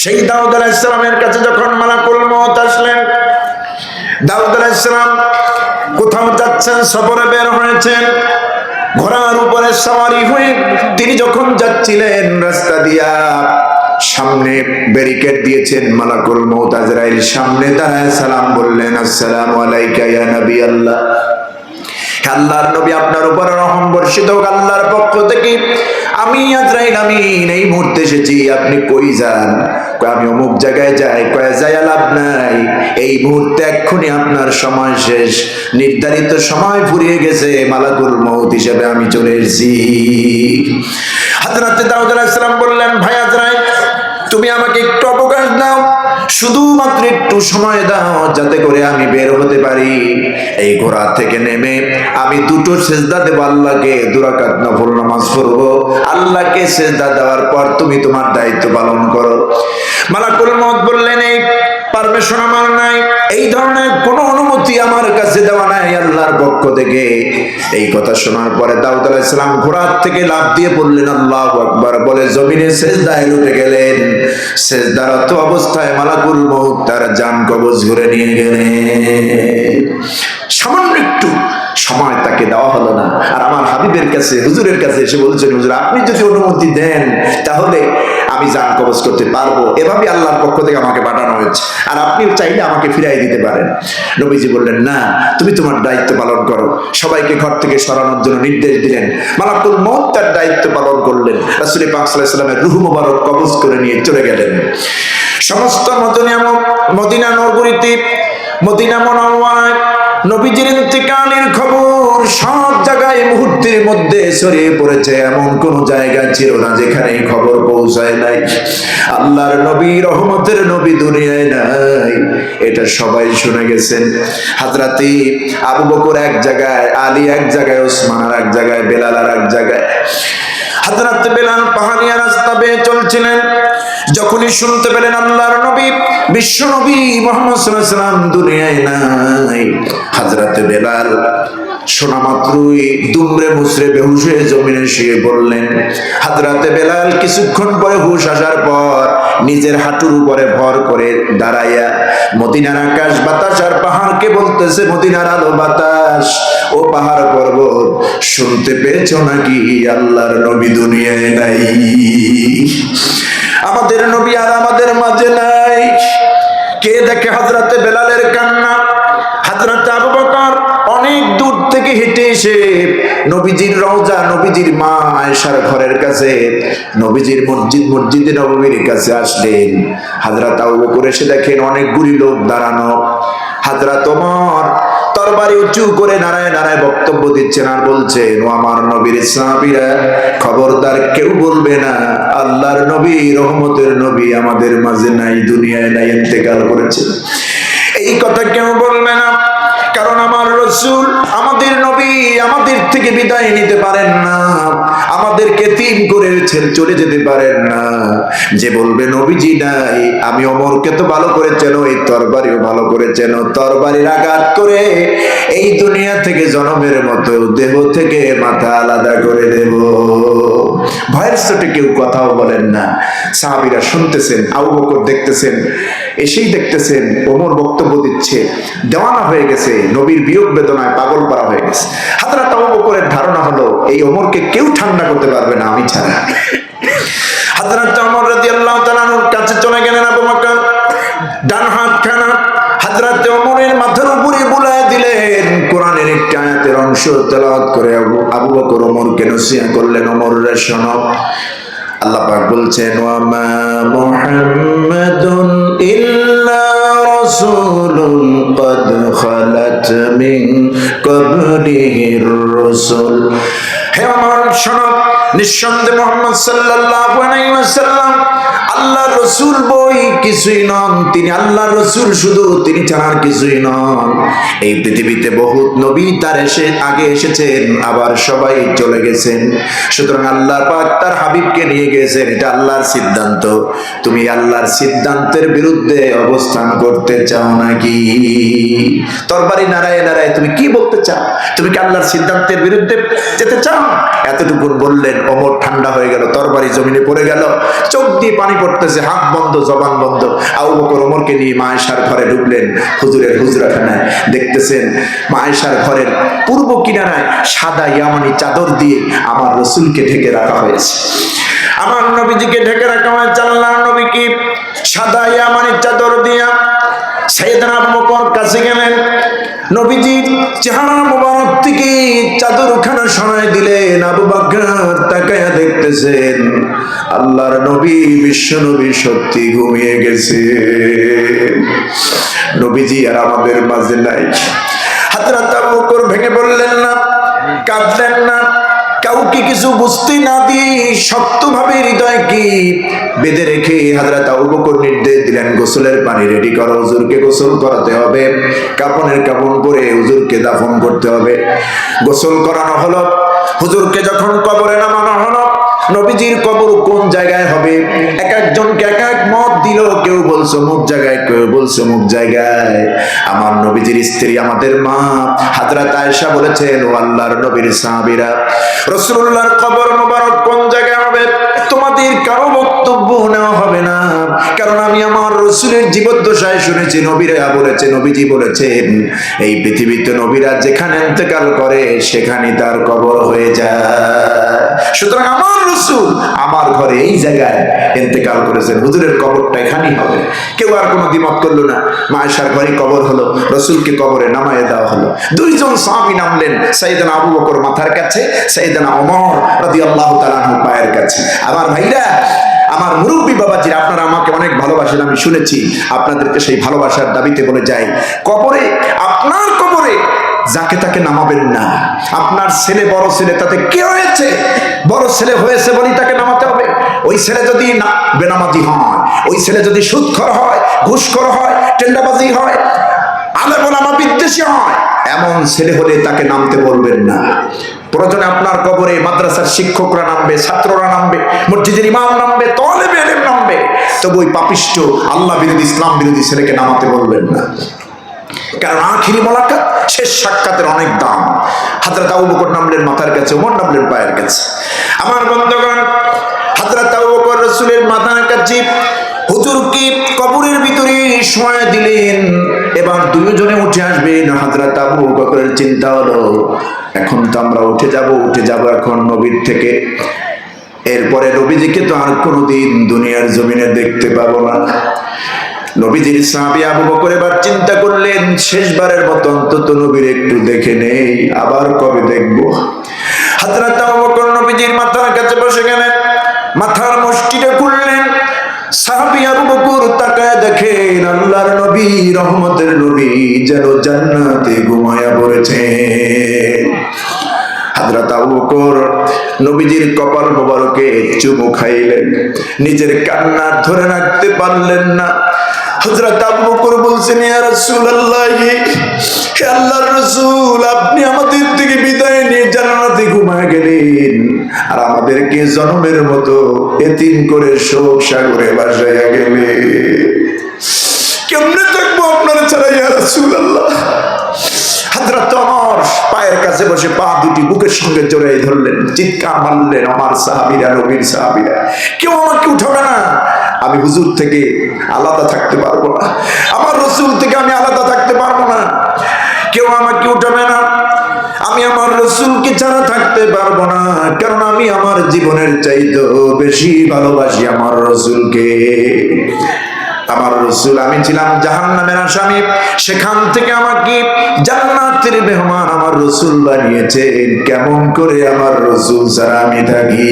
Speaker 1: সেই দাউদ আলাইহিস সালামের কাছে যখন মালাকুল মউত আসলেন, দাউদ আলাইহিস সালাম কোথাও যাচ্ছেন, সফরে বের হয়েছেন, ঘোড়ার উপরে সওয়ারি হয়ে তিনি যখন যাচ্ছিলেন রাস্তা দিয়া সামনে ব্যারিকেড দিয়েছেন, মালাকুল মউত আজরাইল সামনে দাঁড়ায় সালাম বললেন, আসসালামু আলাইকা ইয়া নবী আল্লাহ। আল্লাহর নবী আপনার উপর রহম বর্ষিত হোক আল্লাহর পক্ষ থেকে। আমি আজরাইল আমিন এই মুহূর্তে এসেছি, আপনি কই যান? আমি অমুক জায়গায় যাই। কয়ে যায় লাভ নাই, এই মুহূর্তে এক্ষুনি আপনার সময় শেষ, নির্ধারিত সময় ফুরিয়ে গেছে, মালাকুল মউত হিসেবে আমি চলে এসেছি। হযরত দাউদ আলাইহিস সালাম বললেন, ভাই আজরাইল, তুমি আমাকে একটু অবকাশ দাও, শুধুমাত্র একটু সময় দাও, যাতে করে আমি বের হতে পারি। এই ঘোড়া থেকে নেমে আমি 2টো সেজদা দেব আল্লাহকে, 2 রাকাত নফল নামাজ পড়বো। আল্লাহকে সেজদা দেওয়ার পর তুমি তোমার দায়িত্ব পালন করো। মালাকুল মউত বললেন, এই পারমিশন আমার নাই, এই ধরনের কোনো অনুমতি আমার কাছে দেওয়া নাই আল্লাহর পক্ষ থেকে। এই কথা শোনার পরে দাউদ আলাইহিস সালাম ঘোড়ার থেকে লাফ দিয়ে পড়লেন, আল্লাহু আকবার বলে জমিনে সেজদায় লুটে গেলেন। সেজদারত অবস্থায় মালাকুল মউত তার জান কবজ করে নিয়ে গেলেন। সামান্য একটু সময় তাকে দেওয়া হলো না। আর আমার হাবিবের কাছে, হুজুরের কাছে এসে বলছেন, হুজুর আপনি যদি অনুমতি দেন তাহলে আমি জান কবজ করতে পারবো। এভাবে আল্লাহর পক্ষ থেকে আমাকে পাঠানো হয়েছে, আর আপনি চাইলে আমাকে ফিরাই দিতে পারেন। নবীজি বললেন, না, তুমি তোমার দায়িত্ব পালন করো। সবাইকে ঘর থেকে সরানোর জন্য নির্দেশ দিলেন। মালাকুল মউত তার দায়িত্ব পালন করলেন। রাসূল পাক সাল্লাল্লাহু আলাইহি ওয়াসাল্লামের রূহ মুবারক কবজ করে নিয়ে চলে গেলেন। সমস্ত মদিনা নগরীতে, মদিনা মুনাওয়ারায় নবীজির ইন্তেকালের খবর সব জায়গায় মুহূর্তের মধ্যে ছড়িয়ে পড়েছে। এমন কোন জায়গা ছিল না যেখানে এই খবর পৌঁছায় নাই। আল্লাহর নবী, রহমতের নবী দুনিয়ায় নাই, এটা সবাই শুনে গেছেন। হযরতে আবু বকর এক জায়গায়, আলী এক জায়গায়, ওসমান আর এক জায়গায়, বেলাল আর এক জায়গায়। হযরত বেলাল পাহাড়িয়া রাস্তা বেয়ে চলছিলেন। যখনই শুনতে পেলেন আল্লাহর নবী, বিশ্ব নবী মুহাম্মদ সাল্লাল্লাহু আলাইহি ওয়াসাল্লাম দুনিয়ায় নাই, হযরত বেলাল শোনা মাত্রই দুমড়ে মুচড়ে বেহুশ হয়ে জমিনে শুয়ে পড়লেন। হযরত বেলাল কিছুক্ষণ পরে হুঁশ আসার পর নিজের হাঁটুর উপরে ভর করে দাঁড়াইয়া মদিনার আকাশ বাতাস আর পাহাড়কে বলতেছে, মদিনার আলো বাতাস ও পাহাড় পর্বত, শুনতে পেয়েছো নাকি আল্লাহর নবী দুনিয়ায় নাই? আমাদের নবী আর আমাদের মাঝে নাই। কে দেখে হযরত বেলালের কান্না? হযরত আবু বকর অনেক দূর থেকে হেঁটে এসে নবীজির রওজা, নবীজির মা আয়েশার ঘরের কাছে, নবীজির মসজিদে নববীর কাছে আসলেন। হযরত আবু বকর এসে দেখেন অনেকগুলি লোক দাঁড়ানো। হযরত ওমর তরবারি উঁচু করে নারায় নারায় বক্তব্য দিচ্ছেন আর বলছেন, ও আমার নবীর সাহাবীরা, খবরদার কেউ বলবে না আল্লাহর নবী, রহমতের নবী আমাদের মাঝে নাই, দুনিয়ায় নাই, ইন্তেকাল করেছে। এই কথা কেউ বলবে না। কারণ আমার রাসূল, আমাদের নবী আমাদের থেকে বিদায় নিতে পারেন না, আমাদেরকে তিন করে চলে যেতে পারেন না। যে বলবে নবীজি নাই, আমি ওমরকে তো ভালো করে চেনো, এই তরবারিও ভালো করে চেনো, তরবারির আঘাত করে এই দুনিয়া থেকে জনমের মতো দেহ থেকে মাথা আলাদা করে দেব। ভয়ের চোটে কেউ কথাও বলেন না। সাহাবীরা শুনতেছেন, আবু বকর দেখতেছেন, এসেই দেখতেছেন ওমর বক্তব্য দিচ্ছে, দেওয়ানা হয়ে গেছে, নবীর বিয়োগ বেদনায় পাগল করা হয়ে গেছে। হযরত আবু বকরের ধারণা হলো এই ওমরকে কেউ ঠান্ডা করতে পারবে না আমি ছাড়া। হযরত ওমর রাদিয়াল্লাহু তাআলা আনহুর কাছে চলে গেলেন আবু বকর, ডান হাতখানা হযরত ওমরের মাথার উপরে বুলায় দিলেন, কোরআনের একটি আয়াতের অংশ তেলাওয়াত করে আবু বকর ওমরকে নসিহত করলেন, ওমর রে শোনো, আল্লাহ পাক বলছেন, ওয়া মা মুহাম্মাদুন ইল্লা রাসূলুন ক্বাদ খালাত মিন ক্বাবলিহির রাসূল। হে আমার শোনো, নিঃসন্দেহে মুহাম্মদ সাল্লাল্লাহু আলাইহি ওয়াসাল্লাম আল্লাহর রাসূল বই কিছুই নন, তিনি আল্লাহর রাসূল শুধু, তিনি ছাড়া কিছুই নন। এই পৃথিবীতে বহুত নবী তার আগে এসেছেন, আবার সবাই চলে গেছেন। সুতরাং আল্লাহ পাক তার হাবিবকে নিয়ে গেছেন, এটা আল্লাহর সিদ্ধান্ত। তুমি আল্লাহর সিদ্ধান্তের বিরুদ্ধে অবস্থান করতে চাও নাকি? তরবারি নাড়ায় নাড়ায় তুমি কি বলতে চাও? তুমি কি আল্লাহর সিদ্ধান্তের বিরুদ্ধে যেতে চাও? এতটুকু বললেন, ওমর ঠান্ডা হয়ে গেল, তরবারি জমিনে পড়ে গেল, চোখ দিয়ে পানি পড়তেছে, হাত বন্ধ, জবান বন্ধ। আবু বকর ওমরকে নিয়ে মা আয়েশার ঘরে ঢুকলেন, হুজুরের হুজরাখানায়। দেখতেছেন মা আয়েশার ঘরের পূর্ব কিনারায় সাদা ইয়ামানি চাদর দিয়ে আমার রাসূলকে ঢেকে রাখা হয়েছে। আমার নবীজিকে ঢেকে রাখা হয়েছে, আল্লাহর নবীকে সাদা ইয়ামানি চাদর দিয়া সাইয়েদনা আবু বকর কাছে গেলেন, নবীজির চেহারা মুবারক থেকে চাদরখানা সরায় দিলেন। আবু বকর তাকায়া দেখতেছেন আল্লাহর নবী, বিশ্ব নবী সত্যি ঘুমিয়ে গেছে। নবীজি আর আমাদের মাঝে নাই। হযরত আবু বকর ভেঙে পড়লেন না, কাঁদলেন না, কাউকে কিছু বুঝতে না দিয়ে শক্তভাবে হৃদয়কে বেঁধে রেখে হযরত আবু বকর নির্দেশ দিলেন, গোসলের পানি রেডি করো, হুজুরকে গোসল করাতে হবে, কাফনের কাফন পরে হুজুরকে দাফন করতে হবে। গোসল করানো হলো, হুজুরকে যখন কবরে নামানো হলো, নবীজির কবর কোন জায়গায় হবে এক একজনকে এক এক মত দিল, কেউ বলছে অমুক জায়গায়, কেউ বলছে অমুক জায়গায়। আমার নবীজির স্ত্রী আমাদের মা হযরত আয়েশা বলেছেন, ও আল্লাহর নবীর সাহাবীরা, রাসূলুল্লাহর কবর মোবারক কোন জায়গায় হবে তোমাদের কারো বক্তব্য নেওয়া হবে না, কারণ আমি আমার রাসূলের জীবদ্দশায় শুনেছি, নবীরা বলেছে, নবীজি বলেছেন, এই পৃথিবীতে নবীরা যেখানে ইন্তেকাল করে সেখানে তার কবর হয়ে যায়। সুতরাং আমার রাসূল আমার ঘরে এই জায়গায় ইন্তেকাল করেছেন, হুজুরের কবরটা এখানেই হবে। কেউ আর কোনো দ্বিমত করলো না। মা আয়েশার ঘরে কবর হলো, রাসূলকে কবরে নামায়ে দেওয়া হলো। দুইজন সাহাবী নামলেন, সাইয়েদনা আবু বকর মাথার কাছে, সাইয়েদনা ওমর রাদিয়াল্লাহু তাআলা আনহু পায়ের কাছে। আমার ভাইরা, আমার মুরব্বী বাবাজিরা, আপনারা আমাকে অনেক ভালোবাসেন, আমি শুনেছি। আপনাদেরকে সেই ভালোবাসার দাবিতে বলে যাই, কবরে, আপনার কবরে যাকে তাকে নামাবেন না। আপনার ছেলে, বড় ছেলে, তাতে কি হয়েছে? বড় ছেলে হয়েছে বলি তাকে নামাতে হবে? ওই ছেলে যদি বেনামাজি হয়, ওই ছেলে যদি সুদখোর হয়, ঘুষখোর হয়, টেন্ডাবাজি হয়, আলেম ওলামা বিদ্বেষী হয়, এমন ছেলে হলে তাকে নামতে বলবেন না। প্রয়োজনে আপনার কবরে মাদ্রাসার শিক্ষকরা নামবে, ছাত্ররা নামবে, মসজিদের ইমাম নামবে, তালেবে ইলম নামবে, তবে ওই পাপিষ্ঠ আল্লাহ বিরোধী, ইসলাম বিরোধী ছেলেকে নামাতে বলবেন না। কারণ আখিরি মোলাকাত, শেষ সাক্ষাতের অনেক দাম। হযরত আবু বকর নামলেন মাথার কাছে, ওমর নামলেন পায়ের কাছে। আমার বন্ধুগণ, হযরত আবু বকর রাসূলের মাথার কাছে হুজুরকে কবরের ভিতরে শোয়া দিলেন। এবার দুইজনে উঠে আসবেন। হযরত আবু বকরের চিন্তা হলো, এখন তো আমরা উঠে যাব এখন নবীর থেকে, এরপরে নবীজিকে তো আর কোনোদিন দুনিয়ার জমিনে দেখতে পাবো না। নবীজির সাহাবী আবু বকর এবার চিন্তা করলেন, শেষবারের মতো অন্তত নবীর একটু দেখে নেই, আবার কবে দেখবো। হযরত আবু বকর নবীজির মাথার কাছে বসে গেলেন, মাথার মুষ্টিটা খুললেন। সাহাবী আবু বকর তাকায় দেখেন আল্লাহর নবী, রহমতের নবী যেন জান্নাতে ঘুমায়া পড়েছেন। হযরত আবু বকর নবীজির কপাল মোবারকে চুমু খাইলেন, নিজের কান্না ধরে রাখতে পারলেন না। হযরত আবু বকর বলছেন, ইয়া রাসূলুল্লাহ, হে আল্লাহর রাসূল, আপনি আমাদের থেকে বিদায় নিয়ে জান্নাতে ঘুমায় গেলেন, আর আমাদেরকে জনমের মতো এতিম করে শোক সাগরে ভাসাইয়া গেলেন। কেমনে থাকবো আপনার ছাড়া ইয়া রাসূলুল্লাহ? হযরত ওমর পায়ের কাছে বসে পা দুটি বুকের সঙ্গে জড়িয়ে ধরলেন, চিৎকার মারলেন, আমার সাহাবীরা, নবীর সাহাবীরা, কেউ আমাকে উঠাবে না, আমি হুজুর থেকে আলাদা থাকতে পারবো না, আমার রাসূল থেকে আমি আলাদা থাকতে পারবো না, কেউ আমাকে উঠাবে না, আমি আমার রাসূলকে ছাড়া থাকতে পারবো না, কারণ আমি আমার জীবনের চাইতে বেশি ভালোবাসি আমার রাসূলকে। আমার রাসূল, আমি ছিলাম জাহান্নামের আসামি, সেখান থেকে আমাকে জান্নাতের মেহমান আমার রাসূল বানিয়েছেন, কেমন করে আমার রাসূল ছাড়া আমি থাকি?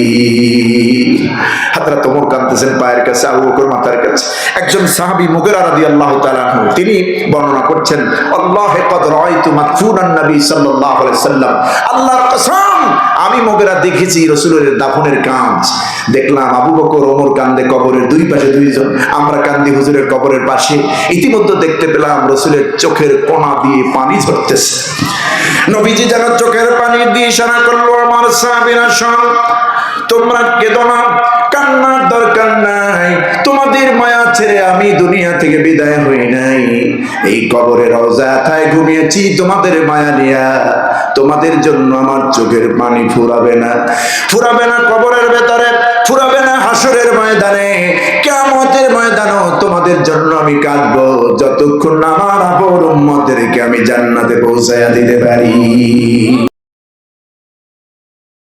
Speaker 1: হযরত ওমর কাঁদতেছেন পায়ের কাছে, আবু বকর মাথার কাছে। একজন সাহাবী মুগীরা রাদিয়াল্লাহু তাআলা আনহু তিনি বর্ণনা করছেন, আল্লাহে কদ রাআইতু মাদফুনান নবী সাল্লাল্লাহু আলাইহি সাল্লাম, আল্লাহর কসম আমি মুগীরা দেখেছি রাসূলের দাফনের কাজ, দেখলাম আবু বকর ওমর কান্দে কবরের দুই পাশে দুইজন, আমরা কান্দি হুজুরের কবরের পাশে। ইতিমধ্যে দেখতে পেলাম রাসূলের চোখের কোণা দিয়ে পানি ঝরতেছে। নবীজি যেন চোখের পানি দিয়ে ইশারা করলো, আমার সাহাবীরা শোনো, তোমরা কেঁদো না, কান্নার দরকার নাই, তোমাদের মায়া ছেড়ে আমি দুনিয়া থেকে বিদায় হই নাই, এই কবরের রওজায় ঘুমিয়েছি তোমাদের মায়া নিয়া, তোমাদের জন্য আমার চোখের পানি ফুরাবে না, ফুরাবে না কবরের ভেতরে, ফুরাবে না হাসরের ময়দানে, কিয়ামতের ময়দানেও তোমাদের জন্য আমি কাঁদবো, যতক্ষণ না আমার আপন উম্মতদেরকে আমি জান্নাতে পৌঁছায়া দিতে পারি।